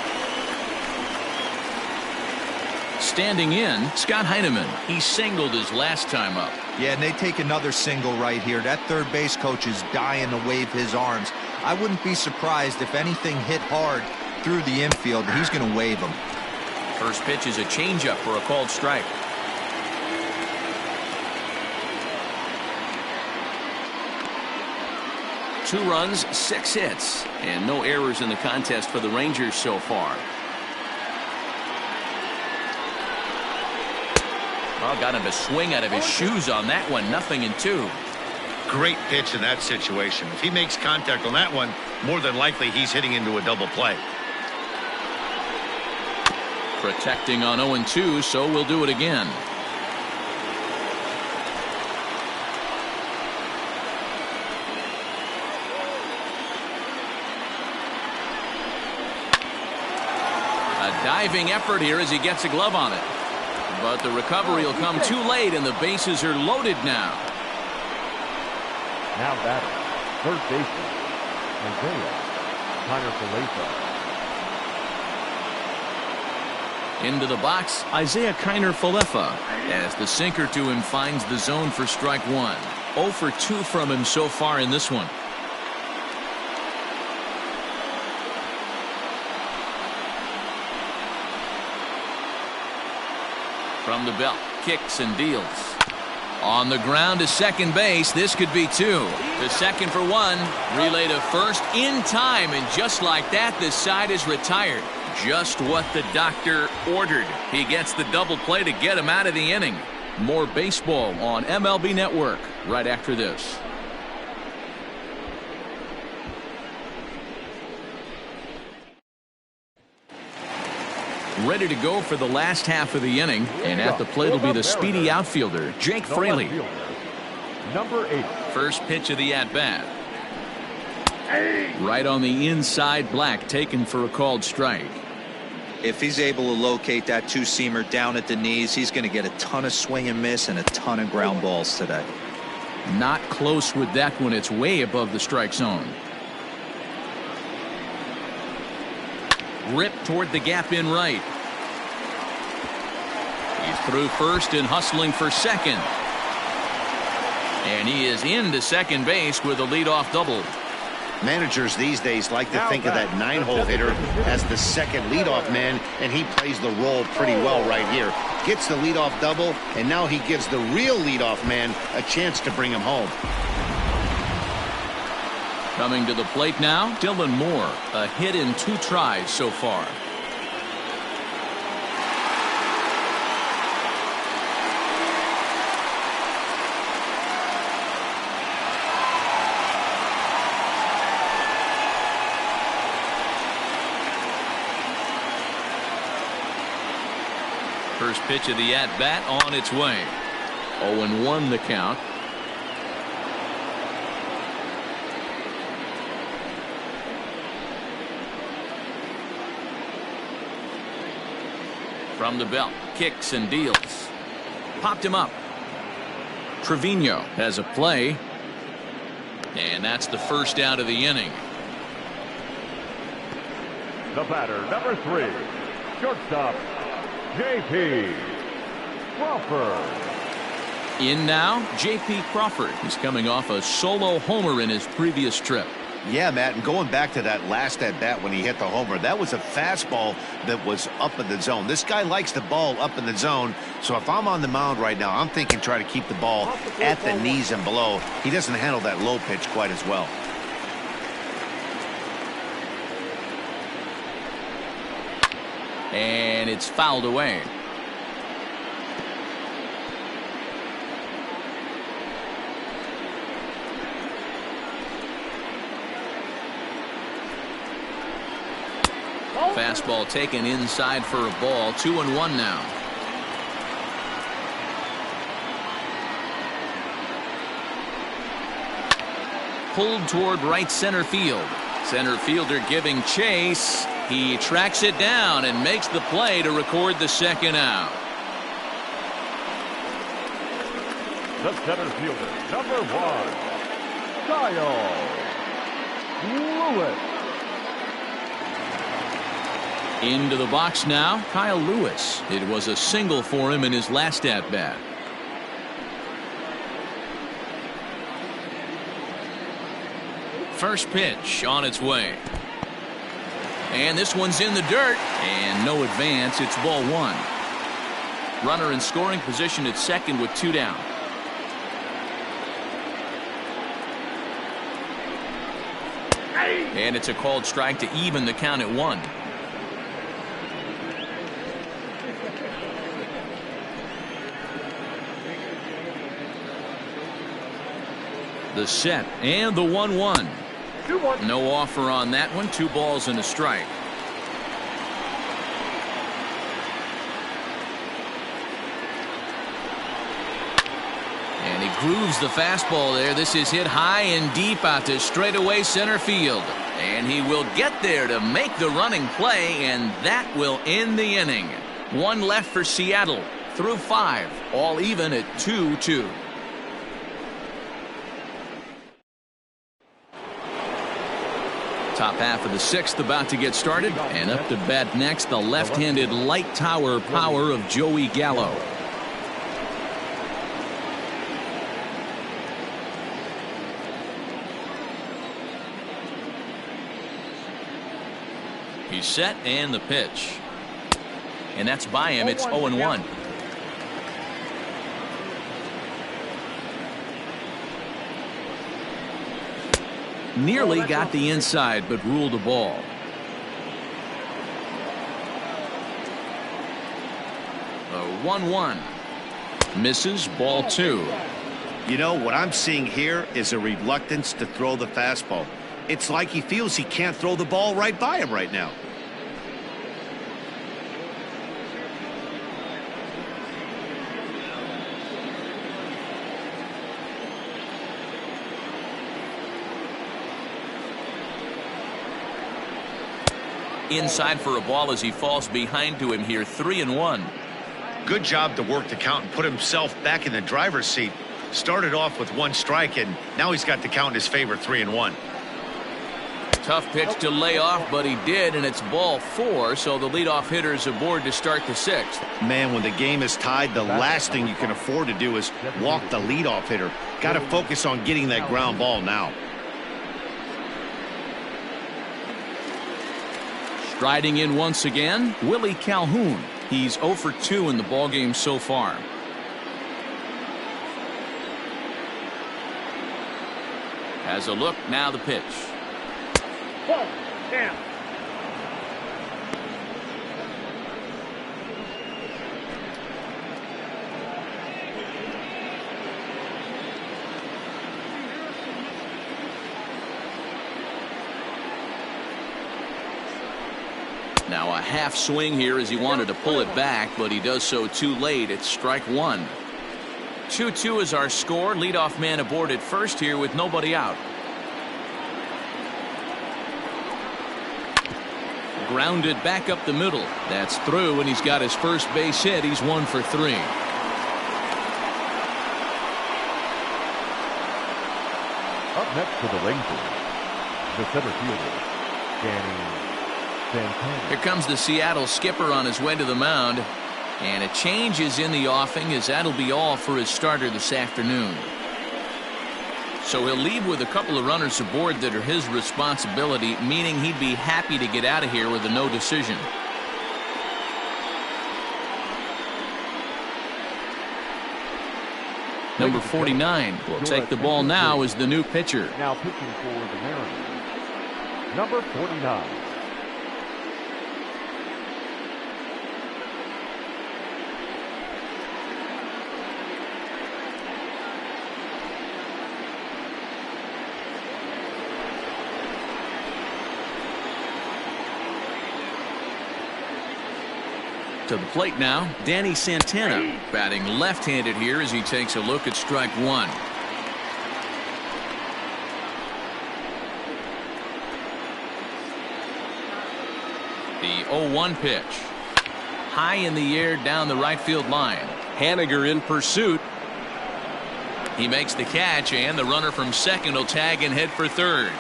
S1: Standing in, Scott Heineman. He singled his last time up.
S4: Yeah, and they take another single right here. That third base coach is dying to wave his arms. I wouldn't be surprised if anything hit hard through the infield. He's going to wave them.
S1: First pitch is a changeup for a called strike. Two runs, 6 hits, and no errors in the contest for the Rangers so far. Well, got him to swing out of his shoes on that one. 0-2.
S2: Great pitch in that situation. If he makes contact on that one, more than likely he's hitting into a double play.
S1: Protecting on 0-2, so we'll do it again. A diving effort here as he gets a glove on it. But the recovery will come too late, and the bases are loaded now.
S5: Now batting, third baseman, Isaiah Kiner-Falefa.
S1: Into the box, Isaiah Kiner-Falefa, as the sinker to him finds the zone for strike one. 0 for 2 from him so far in this one. From the belt, kicks and deals. On the ground to second base. This could be 2. To second for 1. Relay to first in time, and just like that, this side is retired. Just what the doctor ordered. He gets the double play to get him out of the inning. More baseball on MLB Network right after this. Ready to go for the last half of the inning, and at the plate will be the speedy outfielder, Jake Fraley.
S5: Number 8.
S1: First pitch of the at-bat. Right on the inside, Black taken for a called strike.
S4: If he's able to locate that two-seamer down at the knees, he's going to get a ton of swing and miss and a ton of ground balls today.
S1: Not close with that one. It's way above the strike zone. Ripped toward the gap in right. He's through first and hustling for second. And he is into second base with a leadoff double.
S2: Managers these days like to think of that 9-hole hitter as the second leadoff man, and he plays the role pretty well right here. Gets the leadoff double, and now he gives the real leadoff man a chance to bring him home.
S1: Coming to the plate now, Dylan Moore. A hit in 2 tries so far. First pitch of the at-bat on its way. 0-1 the count. From the belt, kicks and deals. Popped him up. Trevino has a play. And that's the first out of the inning.
S5: The batter, number 3, shortstop, J.P. Crawford.
S1: In now, J.P. Crawford. He's coming off a solo homer in his previous trip.
S2: Yeah, Matt, and going back to that last at-bat when he hit the homer, that was a fastball that was up in the zone. This guy likes the ball up in the zone, so if I'm on the mound right now, I'm thinking try to keep the ball at the knees and below. He doesn't handle that low pitch quite as well.
S1: And it's fouled away. Fastball taken inside for a ball. 2-1 now. Pulled toward right center field. Center fielder giving chase. He tracks it down and makes the play to record the second out.
S5: The center fielder, number 1, Kyle Lewis.
S1: Into the box now, Kyle Lewis. It was a single for him in his last at-bat. First pitch on its way. And this one's in the dirt. And no advance. It's ball one. Runner in scoring position at second with 2 down. And it's a called strike to even the count at 1. The set and the 1-1. No offer on that one. 2 balls and a strike. And he grooves the fastball there. This is hit high and deep out to straightaway center field. And he will get there to make the running play, and that will end the inning. 1 left for Seattle through 5, all even at 2-2. Top half of the 6th about to get started, and up to bat next, the left-handed light tower power of Joey Gallo. He's set, and the pitch. And that's by him. It's 0-1. Nearly got the inside, but ruled a ball. The 1-1. Misses, ball 2.
S2: You know, what I'm seeing here is a reluctance to throw the fastball. It's like he feels he can't throw the ball right by him right now.
S1: Inside for a ball as he falls behind to him here. 3-1.
S2: Good job to work the count and put himself back in the driver's seat. Started off with 1 strike, and now he's got the count in his favor. 3-1.
S1: Tough pitch to lay off, but he did, and it's ball 4, so the leadoff hitter is aboard to start the 6th.
S2: Man, when the game is tied, the last thing you can afford to do is walk the leadoff hitter. Got to focus on getting that ground ball now.
S1: Striding in once again, Willie Calhoun. He's 0 for 2 in the ballgame so far. Has a look, now the pitch.
S3: Ball, down.
S1: Now a half swing here as he wanted to pull it back, but he does so too late. It's strike 1. 2-2 is our score. Leadoff man aboard at first here with nobody out. Grounded back up the middle. That's through, and he's got his first base hit. He's 1 for 3.
S5: Up next for the Rangers, the center fielder, Danny Santana.
S1: Here comes the Seattle skipper on his way to the mound. And a change is in the offing, as that'll be all for his starter this afternoon. So he'll leave with a couple of runners aboard that are his responsibility, meaning he'd be happy to get out of here with a no decision. Number 49 will take the ball now as the new pitcher.
S5: Now pitching for the Mariners, number 49.
S1: To the plate now, Danny Santana, batting left-handed here as he takes a look at strike 1. The 0-1 pitch. High in the air down the right field line. Haniger in pursuit. He makes the catch, and the runner from second will tag and head for third.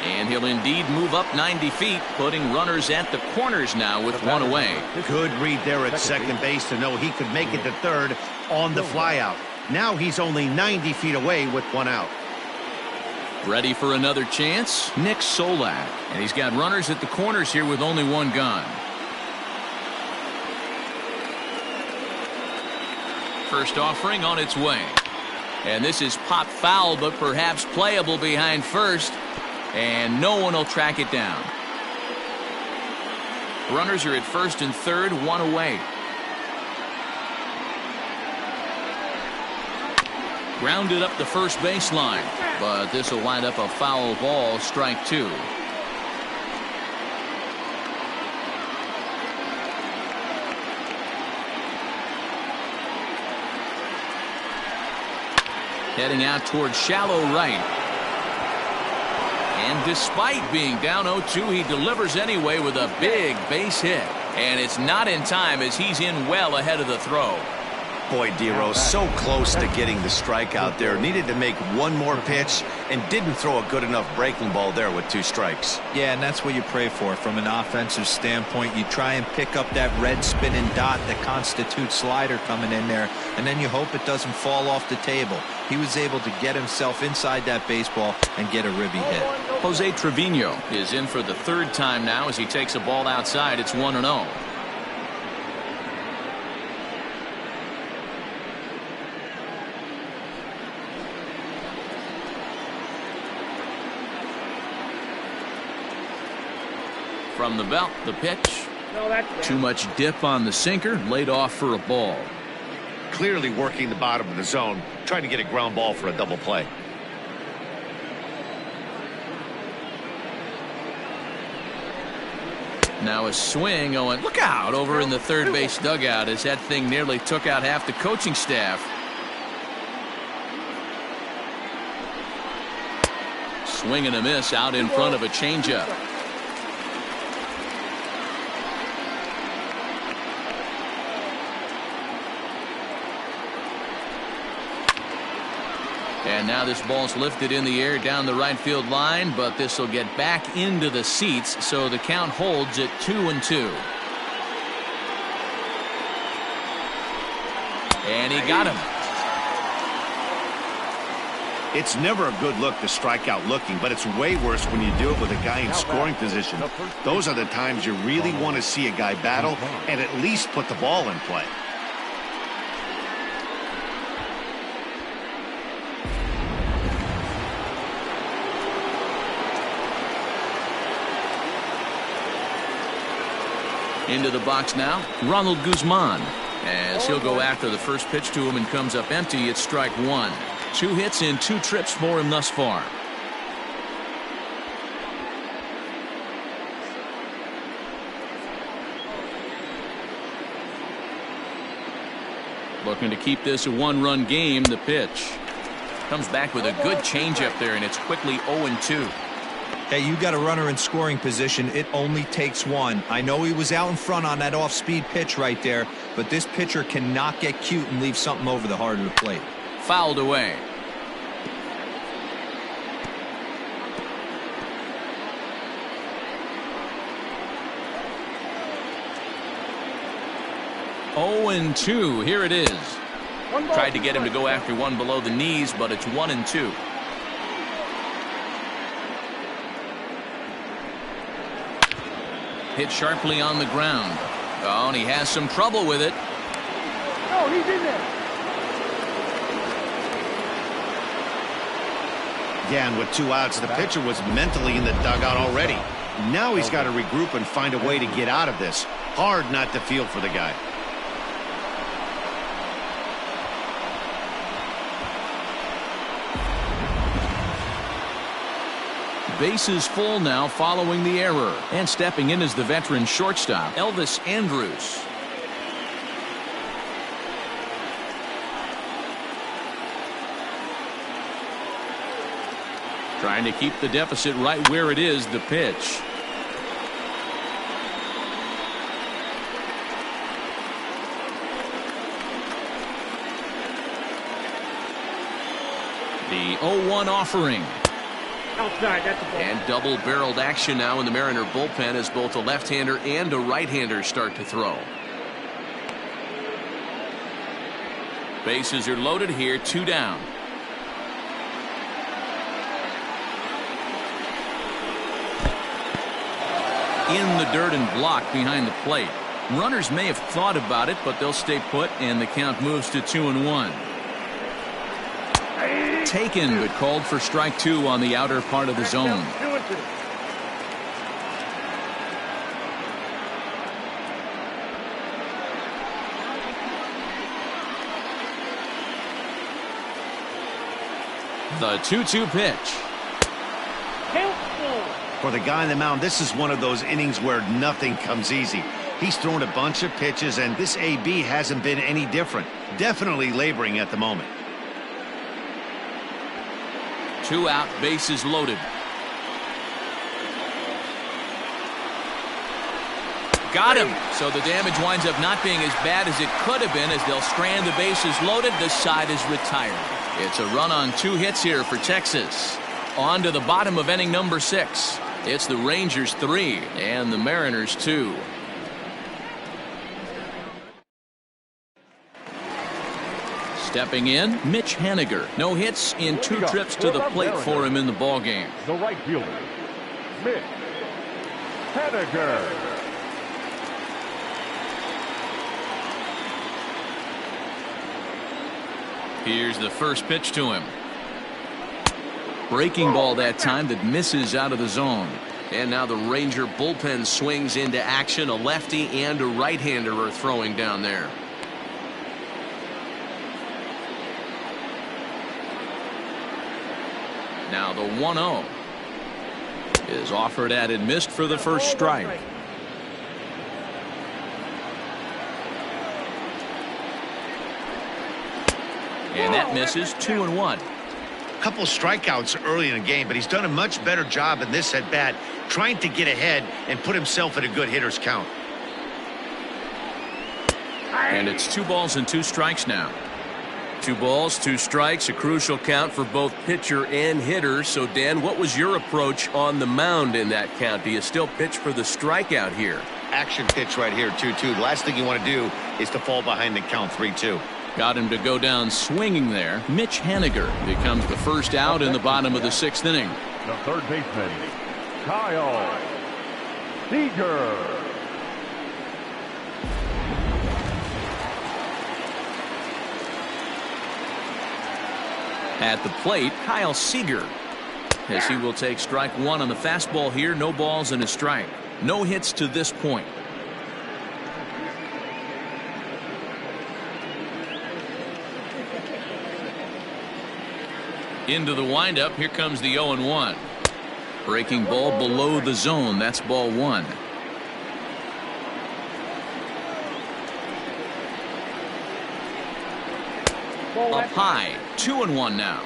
S1: And he'll indeed move up 90 feet, putting runners at the corners now with 1 away.
S2: Good read there at second base to know he could make it to third on the flyout. Now he's only 90 feet away with 1 out.
S1: Ready for another chance? Nick Solak. And he's got runners at the corners here with only one gun. First offering on its way. And this is pop foul, but perhaps playable behind first. And no one will track it down. Runners are at first and third, one away. Grounded up the first baseline, but this will wind up a foul ball, strike two. Heading out towards shallow right. And despite being down 0-2, he delivers anyway with a big base hit. And it's not in time as he's in well ahead of the throw.
S2: Boy, Dero, so close to getting the strikeout there. Needed to make one more pitch and didn't throw a good enough breaking ball there with 2 strikes.
S4: Yeah, and that's what you pray for from an offensive standpoint. You try and pick up that red spinning dot that constitutes slider coming in there, and then you hope it doesn't fall off the table. He was able to get himself inside that baseball and get a ribby hit.
S1: Jose Trevino is in for the third time now as he takes a ball outside. It's 1-0. From the belt, the pitch. Too much dip on the sinker, laid off for a ball.
S2: Clearly working the bottom of the zone, trying to get a ground ball for a double play.
S1: Now a swing. Oh, and look out over in the third base dugout as that thing nearly took out half the coaching staff. Swing and a miss out in front of a changeup. And now this ball's lifted in the air down the right field line, but this will get back into the seats, so the count holds at 2-2. And he got him.
S2: It's never a good look to strike out looking, but it's way worse when you do it with a guy in scoring position. Those are the times you really want to see a guy battle and at least put the ball in play.
S1: Into the box now, Ronald Guzman, as he'll go after the first pitch to him and comes up empty. It's strike one. 2 hits in 2 trips for him thus far. Looking to keep this a 1-run game. The pitch comes back with a good changeup there, and it's quickly 0-2.
S4: Hey, you got a runner in scoring position. It only takes one. I know he was out in front on that off-speed pitch right there, but this pitcher cannot get cute and leave something over the heart of the plate.
S1: Fouled away. Oh, and 2. Here it is. Tried to get him to go after one below the knees, but it's 1-2. Hit sharply on the ground. Oh, and he has some trouble with it.
S3: No, he's in there.
S2: Yeah, and with 2 outs, the pitcher was mentally in the dugout already. Now he's got to regroup and find a way to get out of this. Hard not to feel for the guy.
S1: Bases full now following the error. And stepping in is the veteran shortstop, Elvis Andrus. Trying to keep the deficit right where it is. The pitch. The 0-1 offering.
S3: Outside, that's a ball.
S1: And double-barreled action now in the Mariner bullpen as both a left-hander and a right-hander start to throw. Bases are loaded here, 2 down. in the dirt and blocked behind the plate. Runners may have thought about it, but they'll stay put, and the count moves to 2-1. Taken, but called for strike 2 on the outer part of the zone. The 2-2 pitch.
S2: For the guy on the mound, this is one of those innings where nothing comes easy. He's thrown a bunch of pitches, and this AB hasn't been any different. Definitely laboring at the moment.
S1: 2 out, bases loaded. Got him. So the damage winds up not being as bad as it could have been, as they'll strand the bases loaded. The side is retired. It's a run on 2 hits here for Texas. On to the bottom of inning number 6. It's the Rangers 3 and the Mariners 2. Stepping in, Mitch Haniger. No hits in 2 trips to the plate for him in the ballgame.
S5: The right fielder, Mitch Haniger.
S1: Here's the first pitch to him. Breaking ball that time that misses out of the zone. And now the Ranger bullpen swings into action. A lefty and a right-hander are throwing down there. Now the 1-0 is offered at and missed for the first strike. And that misses. 2-1.
S2: Couple strikeouts early in the game, but he's done a much better job in this at bat, trying to get ahead and put himself in a good hitter's count.
S1: And it's 2 balls and 2 strikes now. 2 balls, 2 strikes, a crucial count for both pitcher and hitter. So, Dan, what was your approach on the mound in that count? Do you still pitch for the strikeout here?
S2: Action pitch right here, 2-2. The last thing you want to do is to fall behind the count, 3-2.
S1: Got him to go down swinging there. Mitch Haniger becomes the first out in the bottom of the 6th inning.
S5: The third baseman, Kyle Seager.
S1: At the plate, Kyle Seager, as he will take strike 1 on the fastball here. No balls and a strike. No hits to this point. Into the windup. Here comes the 0-1. Breaking ball below the zone. That's ball 1. Up high. 2-1 now.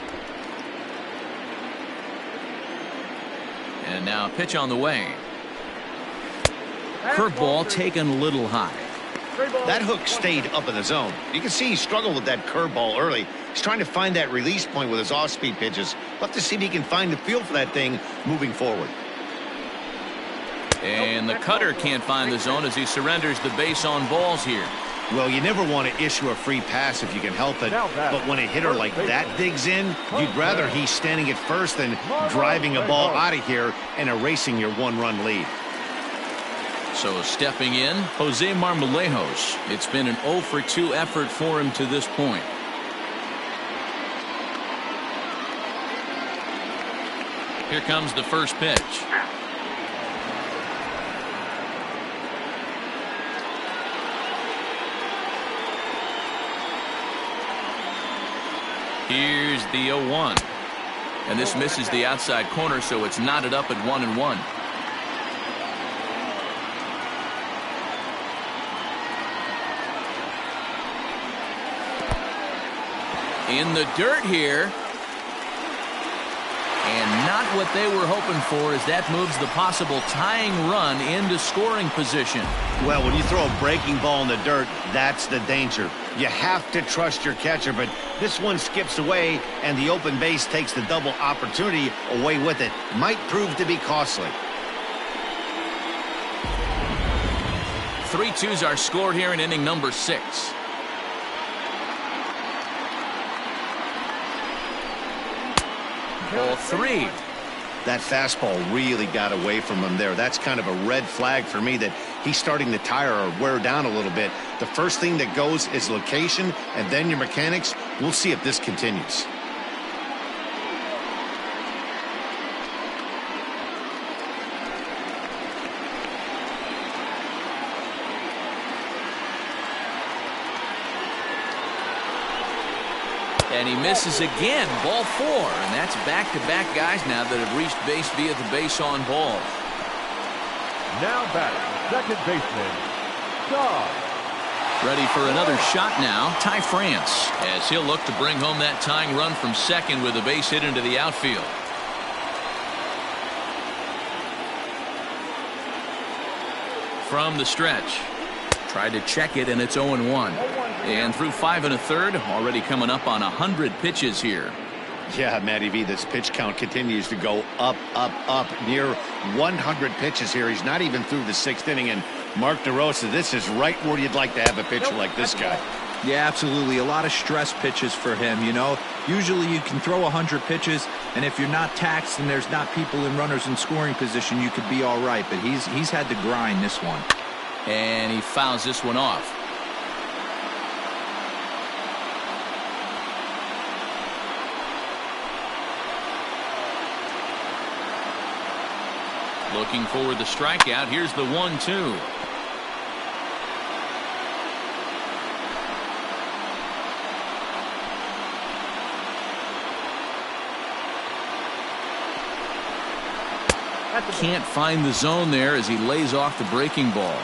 S1: And now a pitch on the way. Curveball taken a little high.
S2: That hook stayed up in the zone. You can see he struggled with that curveball early. He's trying to find that release point with his off-speed pitches. Love to see if he can find the feel for that thing moving forward.
S1: And the cutter can't find the zone as he surrenders the base on balls here.
S2: Well, you never want to issue a free pass if you can help it, but when a hitter like that digs in, you'd rather he's standing at first than driving a ball out of here and erasing your 1-run lead.
S1: So stepping in, Jose Marmolejos. It's been an 0-for-2 effort for him to this point. Here comes the first pitch. Here's the 0-1. And this misses the outside corner, so it's knotted up at 1-1. In the dirt here. And not what they were hoping for, as that moves the possible tying run into scoring position.
S2: Well, when you throw a breaking ball in the dirt, that's the danger. You have to trust your catcher, but this one skips away, and the open base takes the double opportunity away with it. Might prove to be costly.
S1: 3-2's our score here in inning number 6. Ball 3.
S2: That fastball really got away from him there. That's kind of a red flag for me that he's starting to tire or wear down a little bit. The first thing that goes is location and then your mechanics. We'll see if this continues.
S1: And he misses again, ball 4, and that's back-to-back guys now that have reached base via the base on balls.
S5: Now batting, second baseman, Doug.
S1: Ready for another shot now, Ty France, as he'll look to bring home that tying run from second with a base hit into the outfield. From the stretch. Tried to check it, and it's 0-1. And through 5 1/3, already coming up on 100 pitches here.
S2: Yeah, Matty V, this pitch count continues to go up, near 100 pitches here. He's not even through the 6th inning. And Mark DeRosa, this is right where you'd like to have a pitcher like this guy.
S4: Yeah, absolutely. A lot of stress pitches for him, you know. Usually you can throw 100 pitches, and if you're not taxed and there's not people in runners in scoring position, you could be all right. But he's had to grind this one.
S1: And he fouls this one off. Looking for the strikeout. Here's the 1-2. Can't find the zone there as he lays off the breaking ball.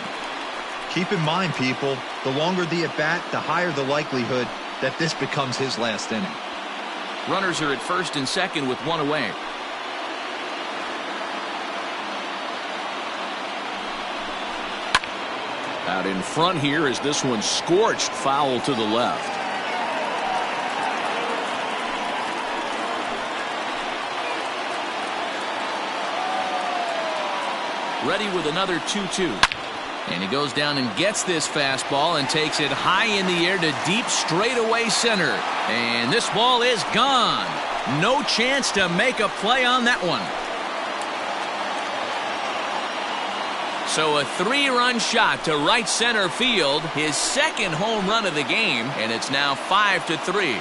S4: Keep in mind, people, the longer the at-bat, the higher the likelihood that this becomes his last inning.
S1: Runners are at first and second with one away. Out in front here is this one scorched foul to the left. Ready with another 2-2. And he goes down and gets this fastball and takes it high in the air to deep straightaway center. And this ball is gone. No chance to make a play on that one. So a 3-run shot to right center field, his second home run of the game, and it's now 5-3.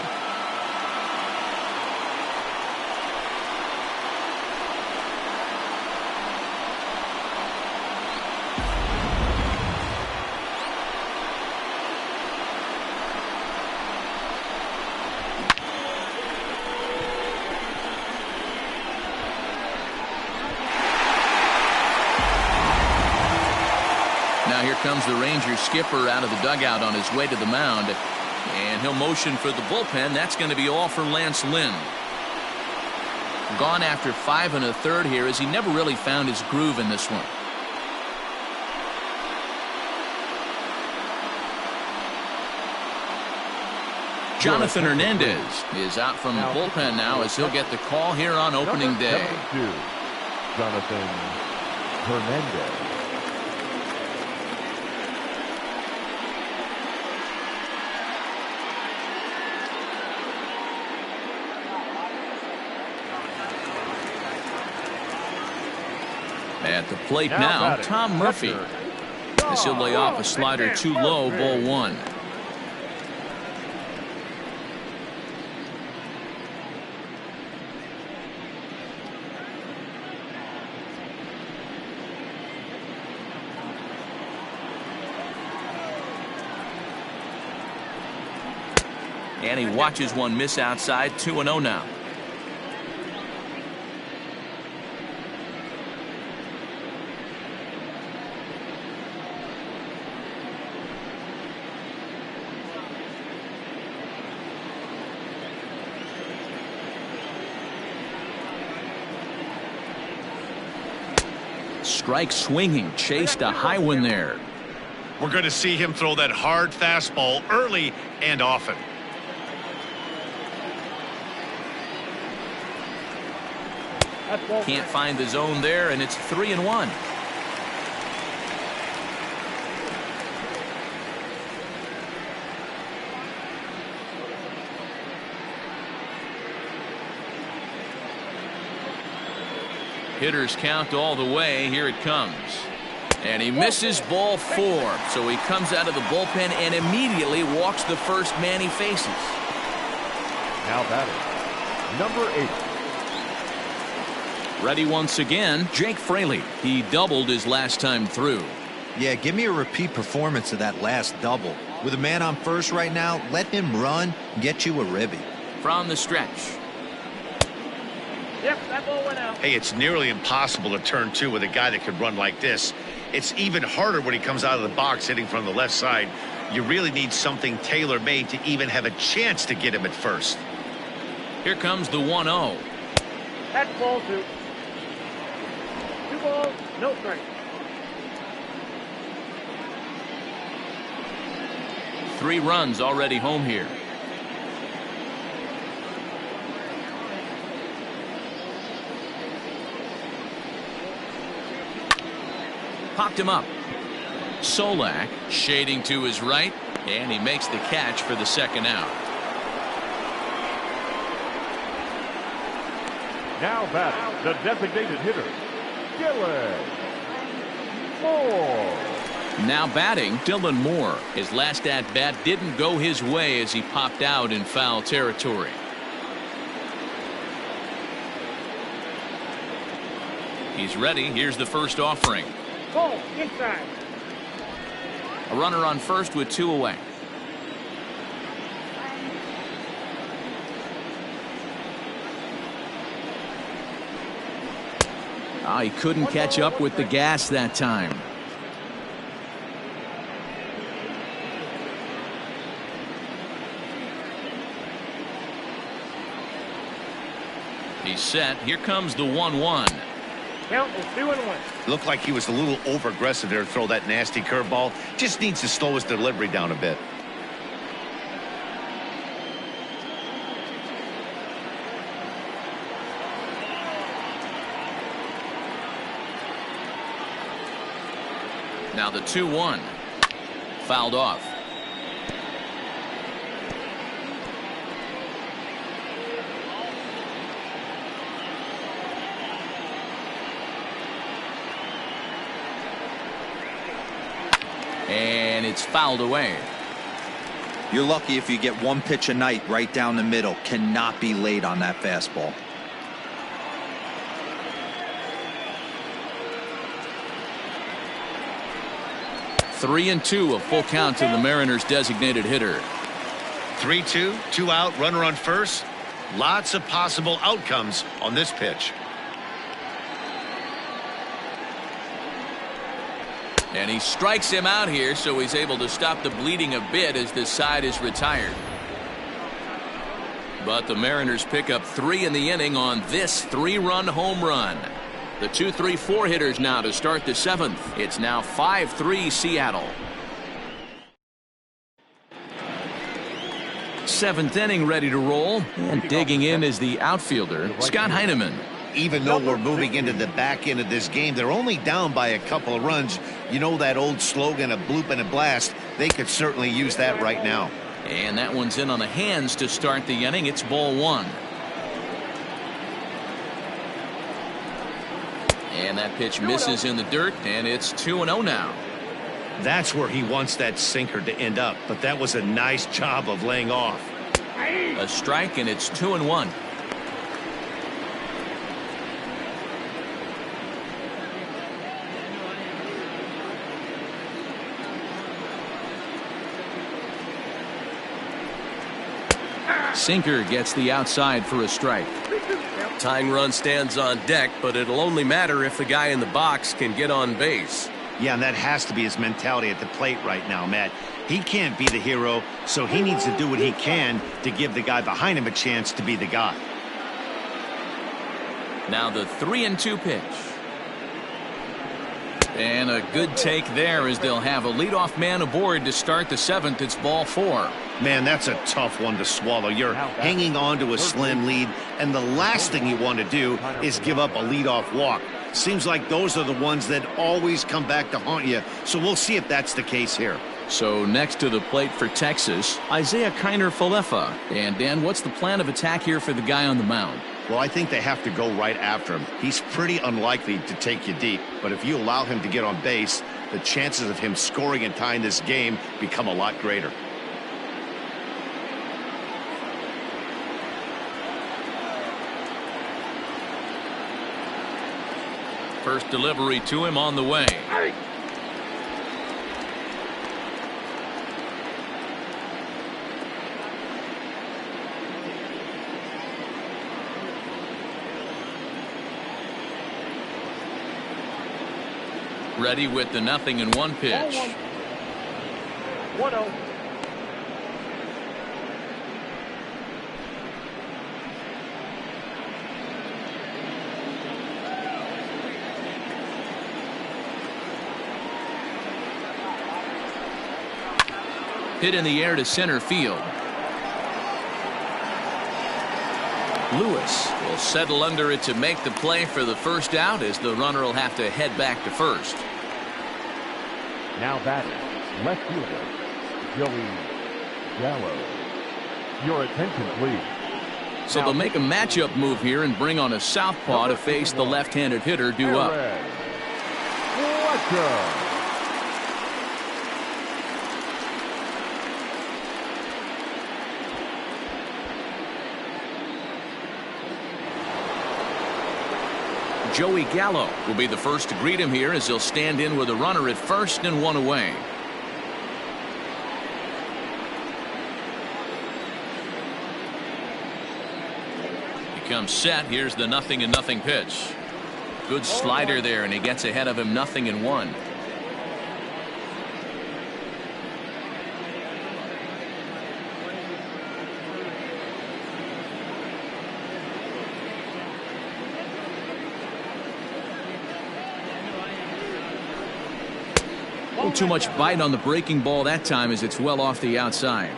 S1: Now here comes the Rangers skipper out of the dugout on his way to the mound. And he'll motion for the bullpen. That's going to be all for Lance Lynn. Gone after 5 1/3 here as he never really found his groove in this one. Jonathan Hernandez is out from the bullpen now as he'll get the call here on opening day.
S5: Jonathan Hernandez.
S1: At the plate now, Tom Murphy. As he'll lay off a slider too low, ball 1. And he watches one miss outside. 2-0 now. Strike swinging, chased a high one there.
S2: We're going to see him throw that hard fastball early and often.
S1: Can't find the zone there, and it's 3-1. Hitters count all the way. Here it comes. And he misses ball 4. So he comes out of the bullpen and immediately walks the first man he faces.
S5: Now batting, number 8.
S1: Ready once again, Jake Fraley. He doubled his last time through.
S4: Yeah, give me a repeat performance of that last double. With a man on first right now, let him run and get you a ribby.
S1: From the stretch.
S3: Yep, that ball went out.
S2: Hey, it's nearly impossible to turn 2 with a guy that could run like this. It's even harder when he comes out of the box hitting from the left side. You really need something tailor-made to even have a chance to get him at first.
S1: Here comes the 1-0.
S3: That's ball 2. 2 balls, no strike.
S1: Three runs already home here. Popped him up. Solak shading to his right, and he makes the catch for the second out.
S5: Now batting, the designated hitter, Dylan Moore.
S1: Now batting, Dylan Moore. His last at-bat didn't go his way as he popped out in foul territory. He's ready. Here's the first offering.
S3: Ball inside.
S1: A runner on first with 2 away. He couldn't catch up with the gas that time. He's set. Here comes the 1-1.
S3: Count is 2-1.
S2: Looked like he was a little over-aggressive there to throw that nasty curveball. Just needs to slow his delivery down a bit.
S1: Now the 2-1. Fouled off. And it's fouled away.
S4: You're lucky if you get one pitch a night right down the middle. Cannot be late on that fastball.
S1: Three and 2, a full count to the Mariners' designated hitter.
S2: 3-2, 2 out, runner on first. Lots of possible outcomes on this pitch.
S1: And he strikes him out here, so he's able to stop the bleeding a bit as this side is retired. But the Mariners pick up 3 in the inning on this 3-run home run. The 2-3-4 hitters now to start the 7th. It's now 5-3 Seattle. 7th inning ready to roll, and digging in is the outfielder Scott Heineman.
S2: Even though we're moving into the back end of this game, they're only down by a couple of runs. You know that old slogan, a bloop and a blast. They could certainly use that right now.
S1: And that one's in on the hands to start the inning. It's ball 1. And that pitch misses in the dirt, and it's 2-0 now.
S2: That's where he wants that sinker to end up, but that was a nice job of laying off.
S1: A strike, and it's 2-1. Sinker gets the outside for a strike.
S7: Tying run stands on deck, but it'll only matter if the guy in the box can get on base.
S2: Yeah, and that has to be his mentality at the plate right now, Matt. He can't be the hero, so he needs to do what he can to give the guy behind him a chance to be the guy.
S1: Now the 3-2 pitch. And a good take there as they'll have a leadoff man aboard to start the 7th. It's ball 4.
S2: Man, that's a tough one to swallow. You're hanging on to a slim lead, and the last thing you want to do is give up a leadoff walk. Seems like those are the ones that always come back to haunt you, so we'll see if that's the case here.
S1: So next to the plate for Texas, Isaiah Kiner-Falefa. And Dan, what's the plan of attack here for the guy on the mound?
S2: Well, I think they have to go right after him. He's pretty unlikely to take you deep, but if you allow him to get on base, the chances of him scoring and tying this game become a lot greater.
S1: First delivery to him on the way. Ready with the 0-1 pitch.
S3: 1-0.
S1: Hit in the air to center field. Lewis will settle under it to make the play for the first out, as the runner will have to head back to first.
S5: Now batting, left fielder, Joey Gallo. Your attention, please.
S1: So they'll make a matchup move here and bring on a southpaw to face the left-handed hitter due up.
S5: Fletcher.
S1: Joey Gallo will be the first to greet him here, as he'll stand in with a runner at first and one away. He comes set. Here's the 0-0 pitch. Good slider there, and he gets ahead of him 0-1. Too much bite on the breaking ball that time, as it's well off the outside.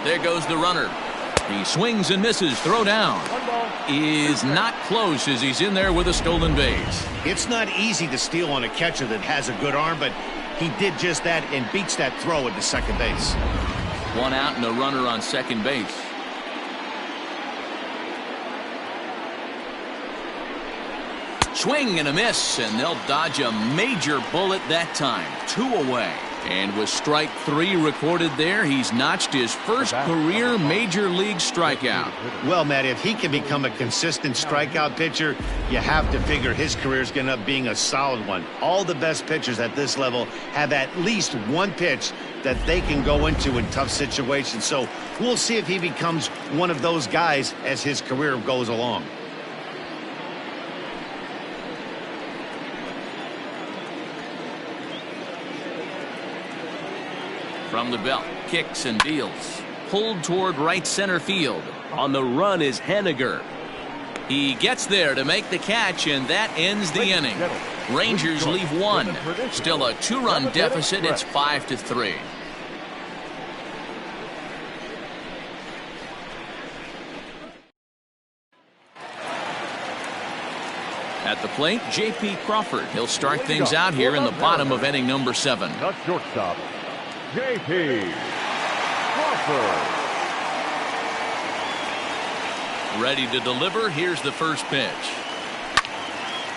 S1: There goes the runner. He swings and misses. Throw down is not close, as he's in there with a stolen base.
S2: It's not easy to steal on a catcher that has a good arm, but he did just that and beats that throw at the second base.
S1: One out and a runner on second base. Swing and a miss, and they'll dodge a major bullet that time. 2 away. And with strike 3 recorded there, he's notched his first career major league strikeout.
S2: Well, Matt, if he can become a consistent strikeout pitcher, you have to figure his career is going to end up being a solid one. All the best pitchers at this level have at least one pitch that they can go into in tough situations. So we'll see if he becomes one of those guys as his career goes along.
S1: From the belt, kicks and deals. Pulled toward right center field. On the run is Henniger. He gets there to make the catch, and that ends the inning. Rangers leave one. Still a 2-run deficit. It's 5-3. At the plate, J.P. Crawford. He'll start things out here in the bottom of inning number 7.
S5: The shortstop, J.P. Crawford.
S1: Ready to deliver. Here's the first pitch.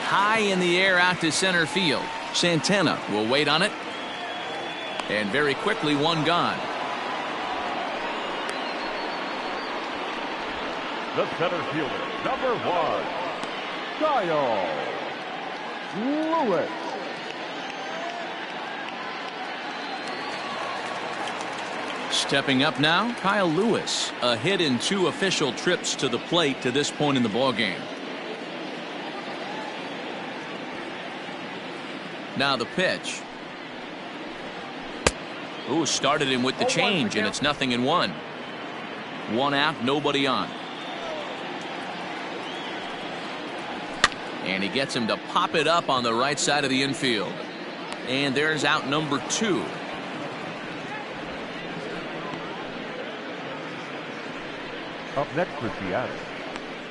S1: High in the air out to center field. Santana will wait on it. And very quickly, one gone.
S5: The center fielder, number 1, Kyle Lewis.
S1: Stepping up now, Kyle Lewis. A hit in 2 official trips to the plate to this point in the ballgame. Now the pitch. Ooh, started him with the change, and it's 0-1. 1 out, nobody on. And he gets him to pop it up on the right side of the infield. And there's out number 2.
S5: Up next for Seattle,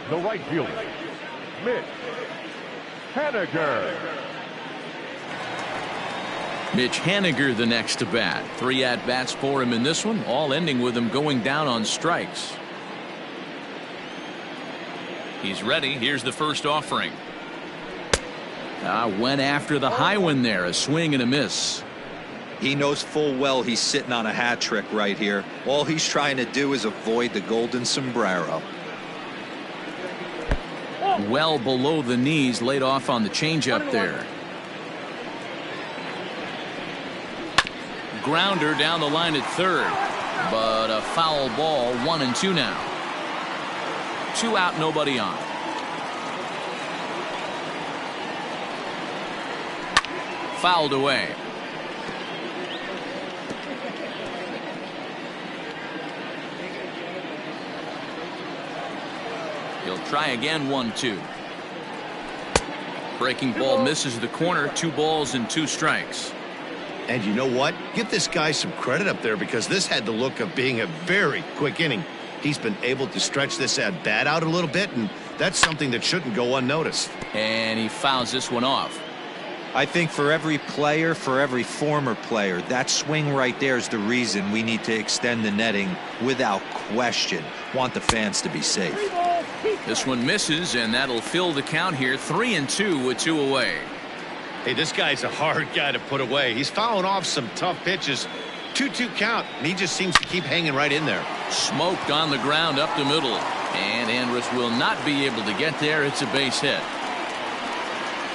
S5: the right fielder, Mitch Haniger.
S1: Mitch Haniger the next to bat. 3 at-bats for him in this one, all ending with him going down on strikes. He's ready. Here's the first offering. Went after the high one there. A swing and a miss.
S4: He knows full well he's sitting on a hat trick right here. All he's trying to do is avoid the golden sombrero.
S1: Well below the knees, laid off on the changeup there. Grounder down the line at third, but a foul ball. 1-2 now. 2 out, nobody on. Fouled away. He'll try again. 1-2. Breaking ball misses the corner. 2 balls and 2 strikes.
S2: And you know what? Give this guy some credit up there, because this had the look of being a very quick inning. He's been able to stretch this at bat out a little bit, and that's something that shouldn't go unnoticed.
S1: And he fouls this one off.
S4: I think for every player, for every former player, that swing right there is the reason we need to extend the netting without question. Want the fans to be safe.
S1: This one misses, and that'll fill the count here. 3-2 with 2 away.
S2: Hey, this guy's a hard guy to put away. He's fouling off some tough pitches. 2-2 count, and he just seems to keep hanging right in there.
S1: Smoked on the ground up the middle, and Andrus will not be able to get there. It's a base hit.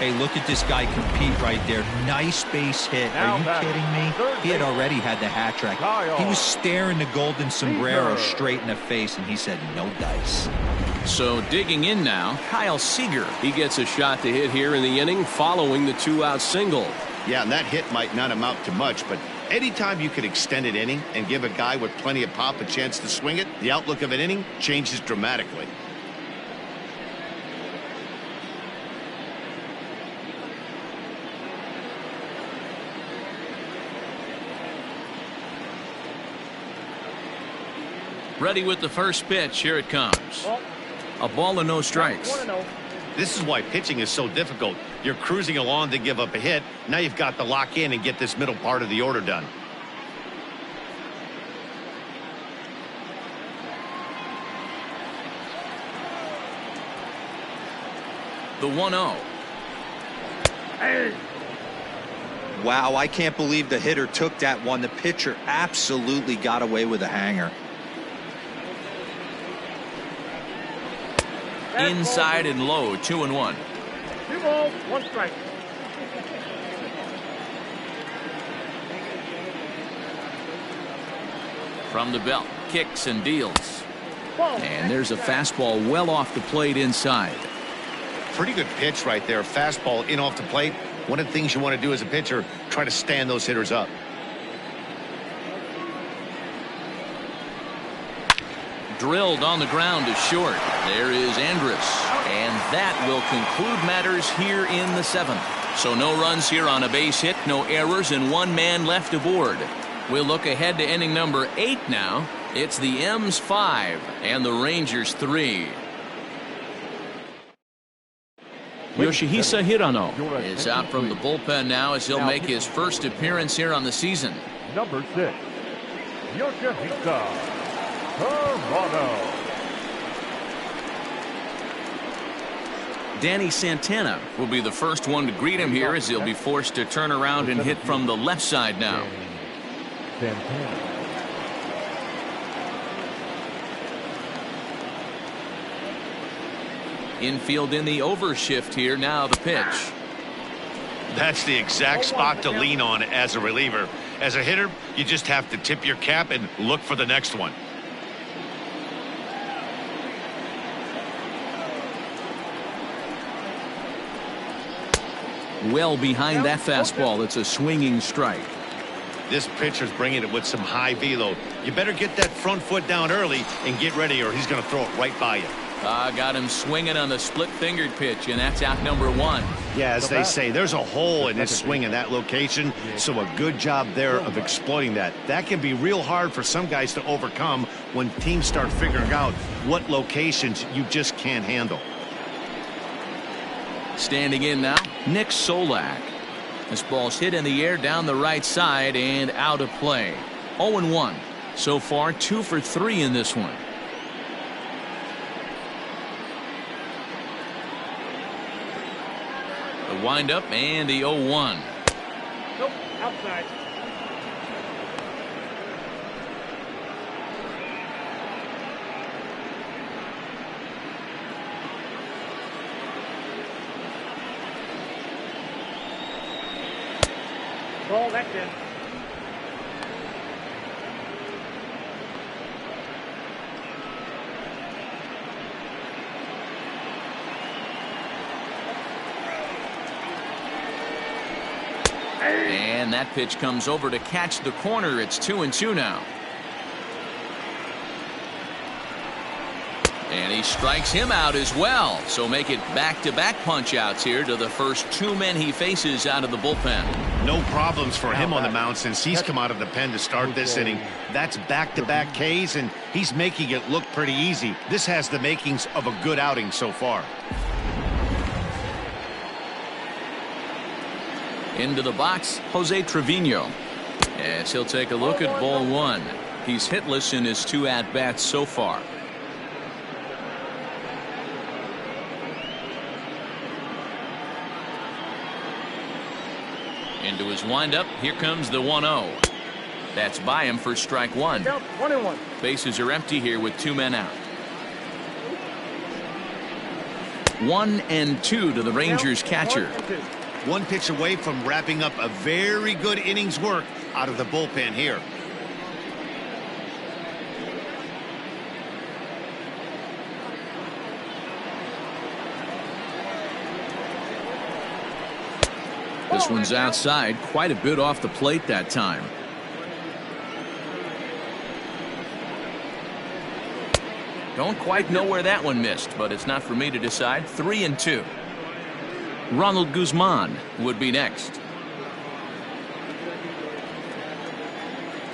S4: Hey, look at this guy compete right there. Nice base hit. Are you kidding me? He had already had the hat trick. He was staring the golden sombrero straight in the face, and he said no dice.
S1: So digging in now, Kyle Seager. He gets a shot to hit here in the inning following the 2-out single.
S2: Yeah, and that hit might not amount to much, but anytime you can extend an inning and give a guy with plenty of pop a chance to swing it, the outlook of an inning changes dramatically.
S1: Ready with the first pitch. Here it comes. A ball and no strikes.
S2: This is why pitching is so difficult. You're cruising along to give up a hit. Now you've got to lock in and get this middle part of the order done.
S1: The 1-0.
S4: Wow, I can't believe the hitter took that one. The pitcher absolutely got away with a hanger.
S1: Inside and low. 2-1.
S3: 2 balls, 1 strike.
S1: From the belt, kicks and deals. And there's a fastball well off the plate inside.
S2: Pretty good pitch right there. Fastball in off the plate. One of the things you want to do as a pitcher, try to stand those hitters up.
S1: Drilled on the ground to short. There is Andrus. And that will conclude matters here in the 7th. So no runs here on a base hit, no errors, and 1 man left aboard. We'll look ahead to inning number 8 now. It's the M's 5 and the Rangers 3. Yoshihisa Hirano is out from the bullpen now as he'll make his first appearance here on the season.
S5: Number 6, Yoshihisa Hirano.
S1: Danny Santana will be the first one to greet him here as he'll be forced to turn around and hit from the left side now.
S5: Santana.
S1: Infield in the overshift here. Now the pitch.
S2: That's the exact spot to lean on as a reliever. As a hitter, you just have to tip your cap and look for the next one.
S1: Well behind that fastball. It's a swinging strike.
S2: This pitcher's bringing it with some high velo. You better get that front foot down early and get ready, or he's going to throw it right by you.
S1: Got him swinging on the split-fingered pitch, and that's out number 1.
S2: Yeah, as they say, there's a hole in his swing in that location, so a good job there of exploiting that. That can be real hard for some guys to overcome when teams start figuring out what locations you just can't handle.
S1: Standing in now, Nick Solak. This ball's hit in the air down the right side and out of play. 0-1. So far, 2 for 3 in this one. The windup and the 0-1.
S3: Nope, outside. Ball, that's in.
S1: And that pitch comes over to catch the corner. It's 2-2 now. And he strikes him out as well. So make it back-to-back punch-outs here to the first 2 men he faces out of the bullpen.
S2: No problems for him on the mound since he's come out of the pen to start this inning. That's back-to-back Ks, and he's making it look pretty easy. This has the makings of a good outing so far.
S1: Into the box, Jose Trevino. As he'll take a look at ball 1. He's hitless in his 2 at-bats so far. Into his windup. Here comes the 1-0. That's by him for strike 1.
S3: 1-1.
S1: Bases are empty here with 2 men out. 1-2 to the Rangers catcher.
S2: 1 pitch away from wrapping up a very good innings work out of the bullpen here.
S1: This one's outside, quite a bit off the plate that time. Don't quite know where that one missed, but it's not for me to decide. 3-2. Ronald Guzman would be next.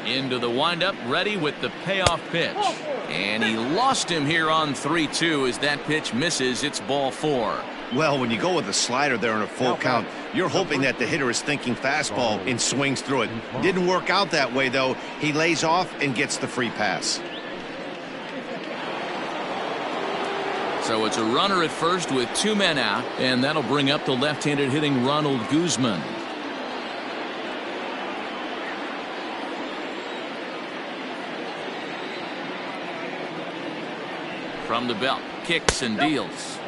S1: Into the windup, ready with the payoff pitch. And he lost him here on 3-2 as that pitch misses. It's ball 4.
S2: Well, when you go with a slider there in a full count, you're hoping that the hitter is thinking fastball and swings through it. Didn't work out that way, though. He lays off and gets the free pass.
S1: So it's a runner at first with 2 men out, and that'll bring up the left-handed hitting Ronald Guzman. From the belt, kicks and deals.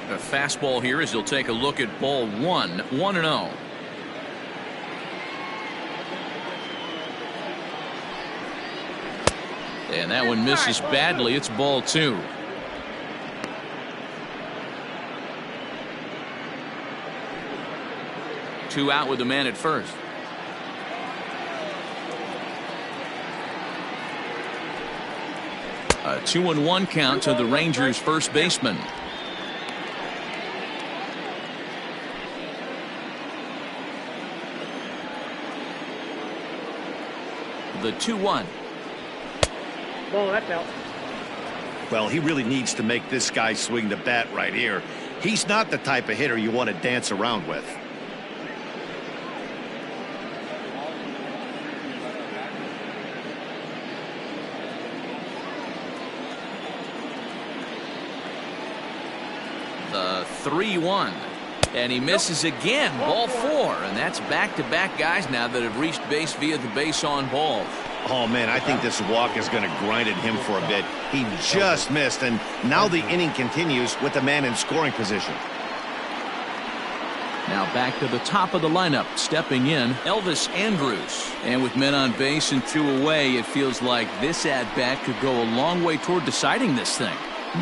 S1: A fastball here as he'll take a look at ball 1, 1-0. And that one misses badly. It's ball 2. Two out with the man at first. A 2-1 count to the Rangers first baseman. The 2-1.
S3: Ball, that's out.
S2: Well, he really needs to make this guy swing the bat right here. He's not the type of hitter you want to dance around with.
S1: The 3-1. And he misses again. Ball 4. And that's back-to-back guys now that have reached base via the base on balls.
S2: Oh, man, I think this walk is going to grind at him for a bit. He just missed, and now the inning continues with the man in scoring position.
S1: Now back to the top of the lineup. Stepping in, Elvis Andrus. And with men on base and 2 away, it feels like this at-bat could go a long way toward deciding this thing.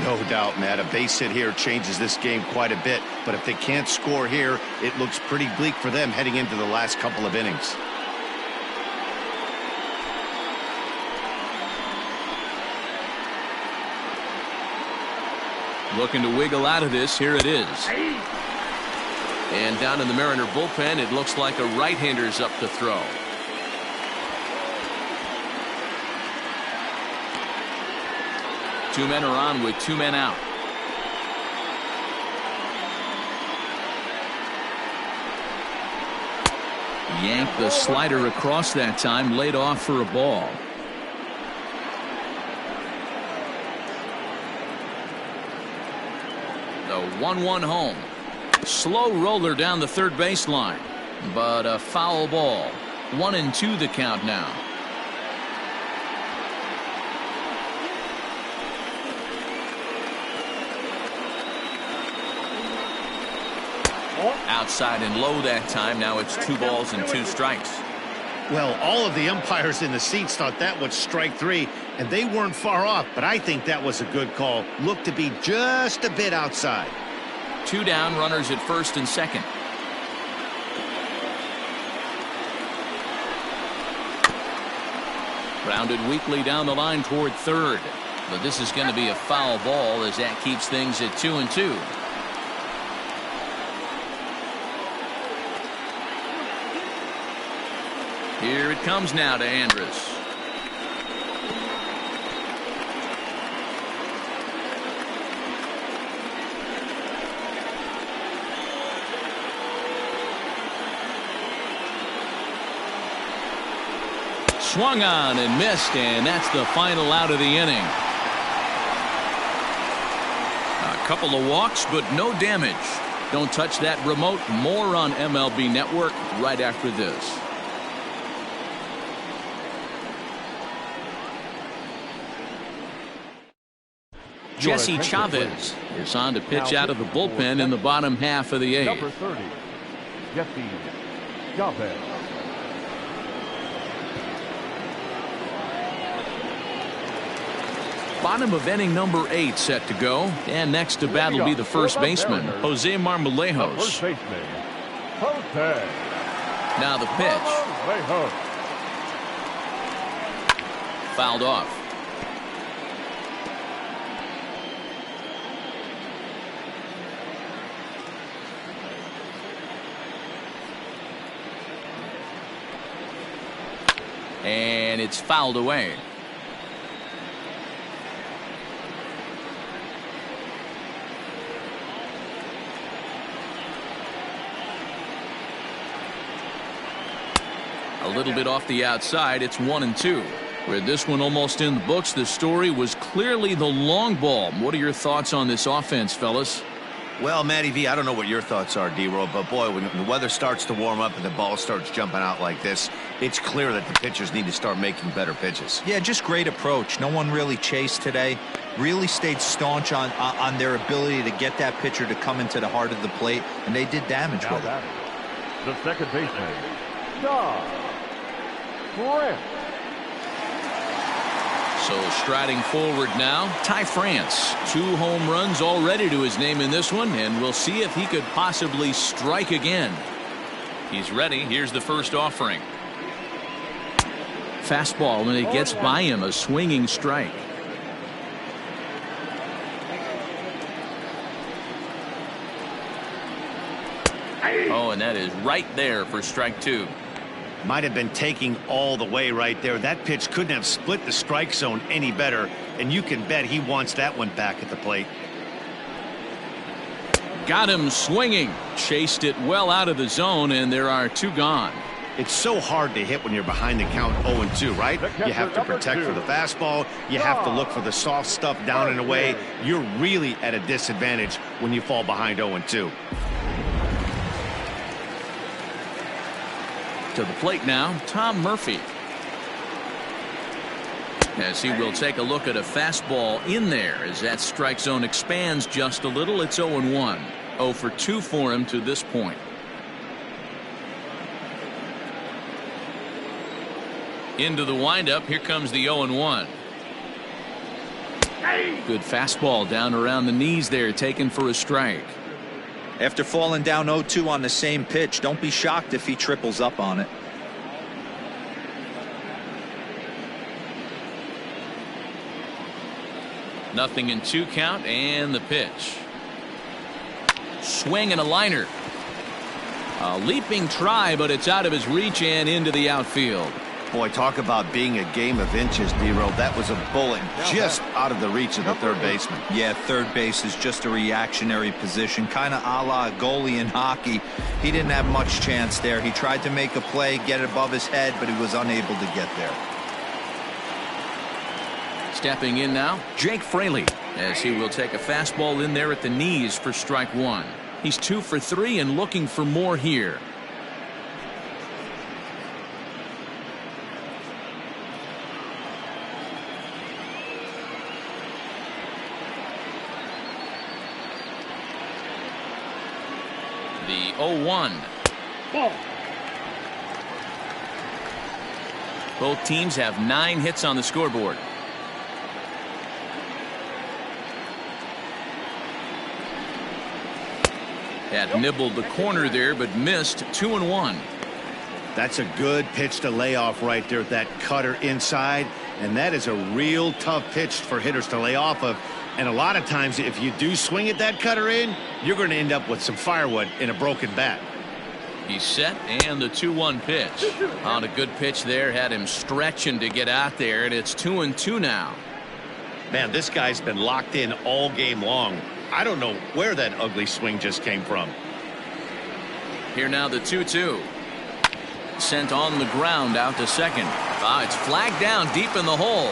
S2: No doubt, Matt. A base hit here changes this game quite a bit. But if they can't score here, it looks pretty bleak for them heading into the last couple of innings.
S1: Looking to wiggle out of this. Here it is. And down in the Mariner bullpen, it looks like a right-hander's up to throw. Two men are on with 2 men out. Yanked the slider across that time, laid off for a ball. The 1-1 home. Slow roller down the third baseline, but a foul ball. 1-2 the count now. Outside and low that time. Now it's 2 balls and 2 strikes.
S2: Well, all of the umpires in the seats thought that was strike 3, and they weren't far off, but I think that was a good call. Looked to be just a bit outside.
S1: 2 down, runners at first and second. Grounded weakly down the line toward third, but this is going to be a foul ball as that keeps things at 2-2. Here it comes now to Andrus. Swung on and missed, and that's the final out of the inning. A couple of walks, but no damage. Don't touch that remote. More on MLB Network right after this. Jesse Chavez is on to pitch out of the bullpen in the bottom half of the 8th.
S5: Number 30, Jesse Chavez.
S1: Bottom of inning number 8 set to go, and next to bat will be the first baseman, Jose Marmolejos.
S5: First baseman, Jose.
S1: Now the pitch.
S5: Marmolejos.
S1: Fouled off. And it's fouled away. A little bit off the outside. It's 1-2. With this one almost in the books, the story was clearly the long ball. What are your thoughts on this offense, fellas?
S2: Well, Matty V, I don't know what your thoughts are, D-Roll, but boy, when the weather starts to warm up and the ball starts jumping out like this, it's clear that the pitchers need to start making better pitches.
S4: Yeah, just great approach. No one really chased today. Really stayed staunch on their ability to get that pitcher to come into the heart of the plate, and they did damage with it.
S5: The second baseman, John Grant.
S1: So striding forward now, Ty France. 2 home runs already to his name in this one, and we'll see if he could possibly strike again. He's ready. Here's the first offering. Fastball, and it gets by him, a swinging strike. Oh, and that is right there for strike 2.
S2: Might have been taking all the way right there. That pitch couldn't have split the strike zone any better, and you can bet he wants that one back at the plate.
S1: Got him swinging. Chased it well out of the zone, and there are 2 gone.
S2: It's so hard to hit when you're behind the count 0-2, right? You have to protect for the fastball. You have to look for the soft stuff down and away. You're really at a disadvantage when you fall behind 0-2.
S1: To the plate now, Tom Murphy. As he will take a look at a fastball in there as that strike zone expands just a little. It's 0-1. 0 for 2 for him to this point. Into the windup. Here comes the 0-1. Good fastball down around the knees there, taken for a strike.
S4: After falling down 0-2 on the same pitch, don't be shocked if he triples up on it.
S1: Nothing in 2 count, and the pitch. Swing and a liner. A leaping try, but it's out of his reach and into the outfield.
S2: Boy, talk about being a game of inches, D-Row. That was a bullet just out of the reach of the third baseman.
S4: Yeah, third base is just a reactionary position, kind of a la a goalie in hockey. He didn't have much chance there. He tried to make a play, get it above his head, but he was unable to get there.
S1: Stepping in now, Jake Fraley, as he will take a fastball in there at the knees for strike one. He's 2 for 3 and looking for more here. The 0-1.
S3: Ball.
S1: Both teams have 9 hits on the scoreboard. Had nibbled the corner there, but missed. 2-1.
S2: That's a good pitch to lay off right there with that cutter inside. And that is a real tough pitch for hitters to lay off of. And a lot of times, if you do swing at that cutter in, you're going to end up with some firewood in a broken bat.
S1: He's set, and the 2-1 pitch. On a good pitch there, had him stretching to get out there, and it's 2-2 now.
S2: Man, this guy's been locked in all game long. I don't know where that ugly swing just came from.
S1: Here now the 2-2. Sent on the ground out to second. It's flagged down deep in the hole.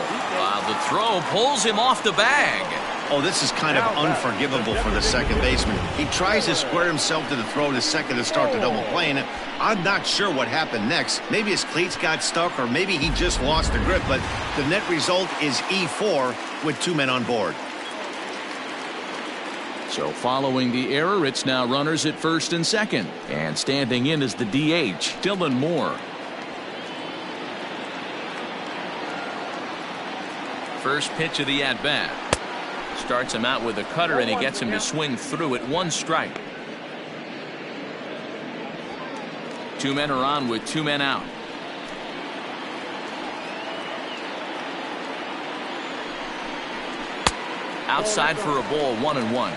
S1: The throw pulls him off the bag.
S2: Oh, this is kind of unforgivable for the second baseman. He tries to square himself to the throw to second to start the double play, and I'm not sure what happened next. Maybe his cleats got stuck, or maybe he just lost the grip, but the net result is E4 with 2 men on board.
S1: So following the error, it's now runners at first and second. And standing in is the DH, Dylan Moore. First pitch of the at-bat. Starts him out with a cutter, and he gets him to swing through at 1 strike. 2 men are on with 2 men out. Outside for a ball, 1-1.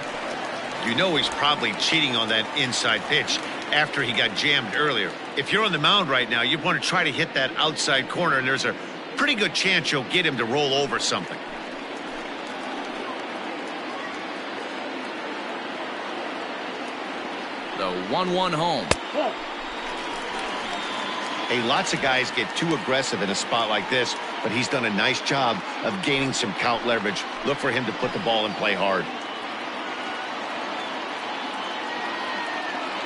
S2: You know he's probably cheating on that inside pitch after he got jammed earlier. If you're on the mound right now, you want to try to hit that outside corner, and there's a pretty good chance you'll get him to roll over something.
S1: The 1-1 home.
S2: Hey, lots of guys get too aggressive in a spot like this, but he's done a nice job of gaining some count leverage. Look for him to put the ball in play hard.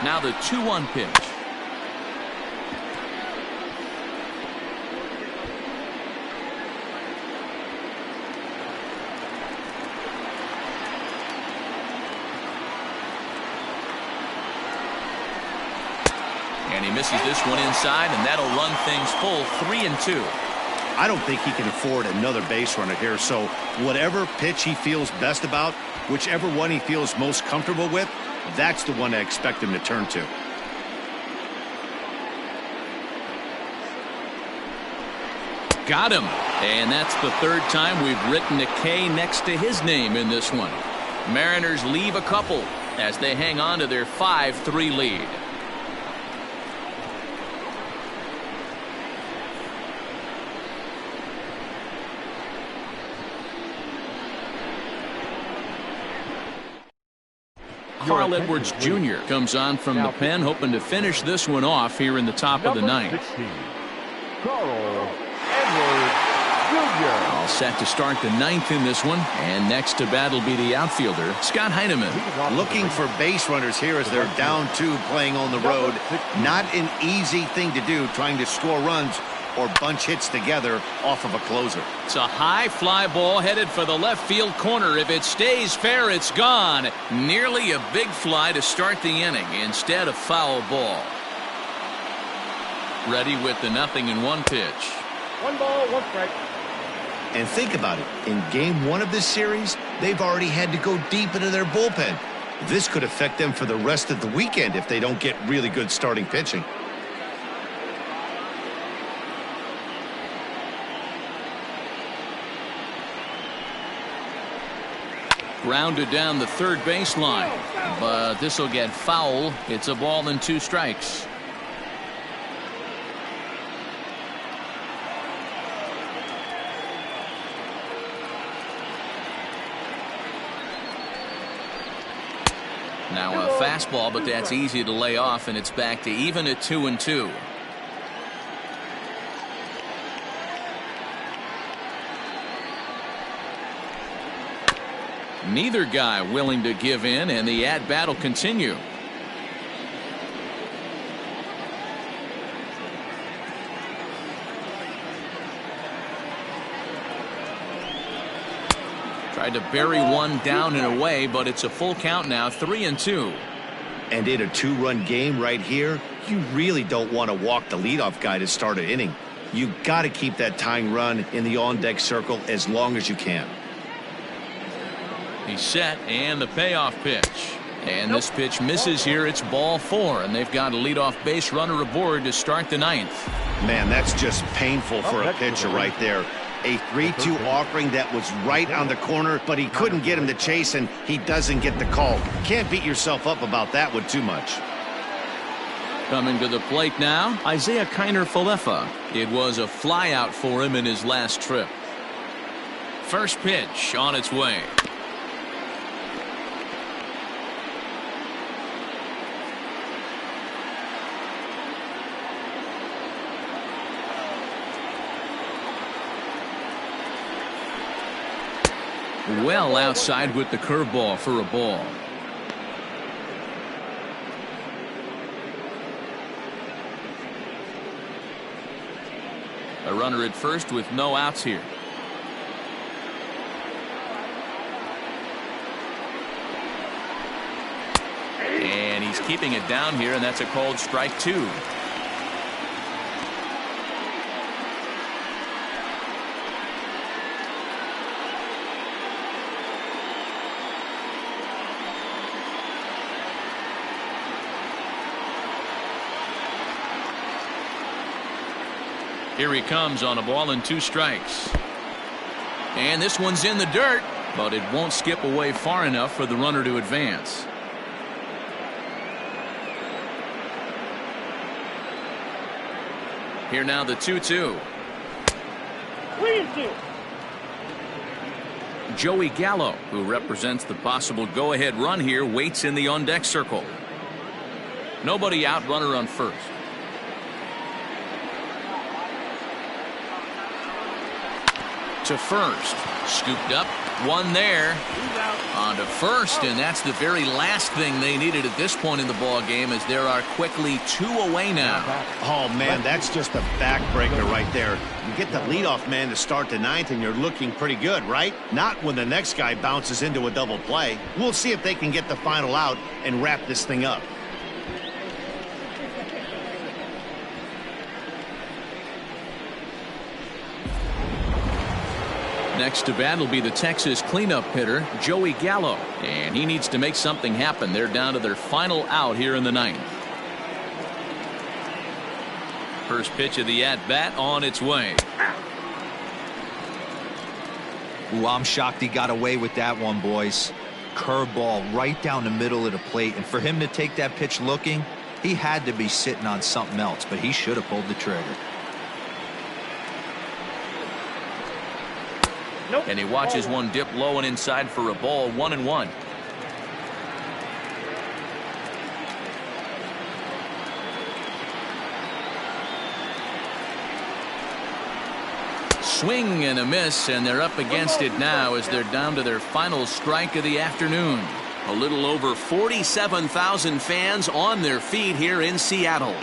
S1: Now the 2-1 pitch. And he misses this one inside, and that'll run things full 3-2.
S2: I don't think he can afford another base runner here, so whatever pitch he feels best about, whichever one he feels most comfortable with, that's the one I expect him to turn to.
S1: Got him. And that's the 3rd time we've written a K next to his name in this one. Mariners leave a couple as they hang on to their 5-3 lead. Carl Edwards Jr. comes on from the pen, hoping to finish this one off here in the top of the 9th.
S5: 16, Carl Edwards Jr.
S1: All set to start the 9th in this one, and next to bat will be the outfielder, Scott Heineman.
S2: Looking for base runners here as they're down 2 playing on the road. Not an easy thing to do, trying to score runs or bunch hits together off of a closer.
S1: It's a high fly ball headed for the left field corner. If it stays fair, it's gone. Nearly a big fly to start the inning instead of foul ball. Ready with the 0-1 pitch.
S3: 1 ball, 1 strike.
S2: And think about it. In game 1 of this series, they've already had to go deep into their bullpen. This could affect them for the rest of the weekend if they don't get really good starting pitching.
S1: Grounded down the third baseline, but this will get foul. It's a ball and 2 strikes. Now a fastball, but that's easy to lay off, and it's back to even at 2-2. Neither guy willing to give in, and the at-bat will continue. Tried to bury one down and away, but it's a full count now, 3-2.
S2: And in a two-run game right here, you really don't want to walk the leadoff guy to start an inning. You got to keep that tying run in the on-deck circle as long as you can.
S1: He's set, and the payoff pitch. And this pitch misses here. It's ball 4, and they've got a leadoff base runner aboard to start the 9th.
S2: Man, that's just painful for a pitcher right there. A 3-2 offering that was right on the corner, but he couldn't get him to chase, and he doesn't get the call. Can't beat yourself up about that one too much.
S1: Coming to the plate now, Isaiah Kiner-Falefa. It was a flyout for him in his last trip. First pitch on its way. Well outside with the curveball for a ball. A runner at first with no outs here. And he's keeping it down here, and that's a called strike 2. Here he comes on a ball and 2 strikes. And this one's in the dirt, but it won't skip away far enough for the runner to advance. Here now the 2-2.
S3: 3-2.
S1: Joey Gallo, who represents the possible go-ahead run here, waits in the on-deck circle. Nobody out, runner on first. To first, scooped up, one there, on to first, and that's the very last thing they needed at this point in the ball game, as there are quickly 2 away now.
S2: Oh man, that's just a backbreaker right there. You get the leadoff man to start the 9th, and you're looking pretty good, right? Not when the next guy bounces into a double play. We'll see if they can get the final out and wrap this thing up.
S1: Next to bat will be the Texas cleanup hitter, Joey Gallo, and he needs to make something happen. They're down to their final out here in the 9th. First pitch of the at-bat on its way.
S4: Ooh, I'm shocked he got away with that one, boys. Curveball right down the middle of the plate, and for him to take that pitch looking, he had to be sitting on something else, but he should have pulled the trigger.
S3: Nope.
S1: And he watches one dip low and inside for a ball, 1-1. Swing and a miss, and they're up against it now as they're down to their final strike of the afternoon. A little over 47,000 fans on their feet here in Seattle.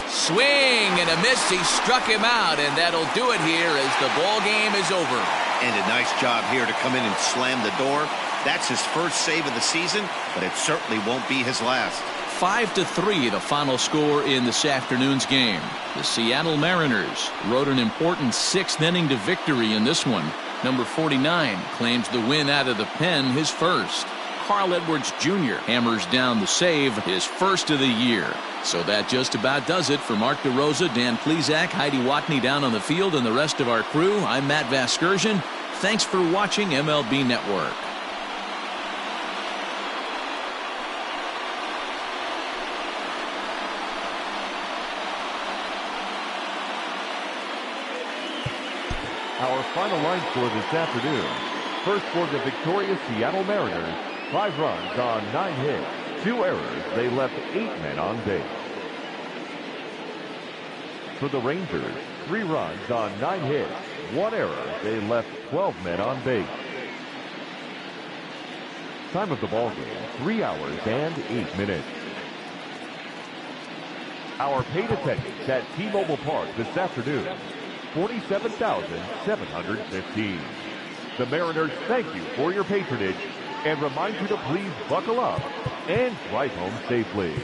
S1: Swing and a miss. He struck him out, and that'll do it here as the ball game is over.
S2: And a nice job here to come in and slam the door. That's his first save of the season, but it certainly won't be his last.
S1: 5-3 the final score in this afternoon's game. The Seattle Mariners rode an important 6th inning to victory in this one. Number 49 claims the win out of the pen, his first. Carl Edwards Jr. hammers down the save, his first of the year. So that just about does it for Mark DeRosa, Dan Plesac, Heidi Watney down on the field, and the rest of our crew. I'm Matt Vasgersian. Thanks for watching MLB Network.
S5: Our final line score this afternoon. First for the victorious Seattle Mariners, 5 runs on 9 hits, 2 errors. They left 8 men on base. For the Rangers, 3 runs on 9 hits, 1 error. They left 12 men on base. Time of the ball game, 3 hours and 8 minutes. Our paid attendance at T-Mobile Park this afternoon, 47,715. The Mariners thank you for your patronage and remind you to please buckle up and drive home safely.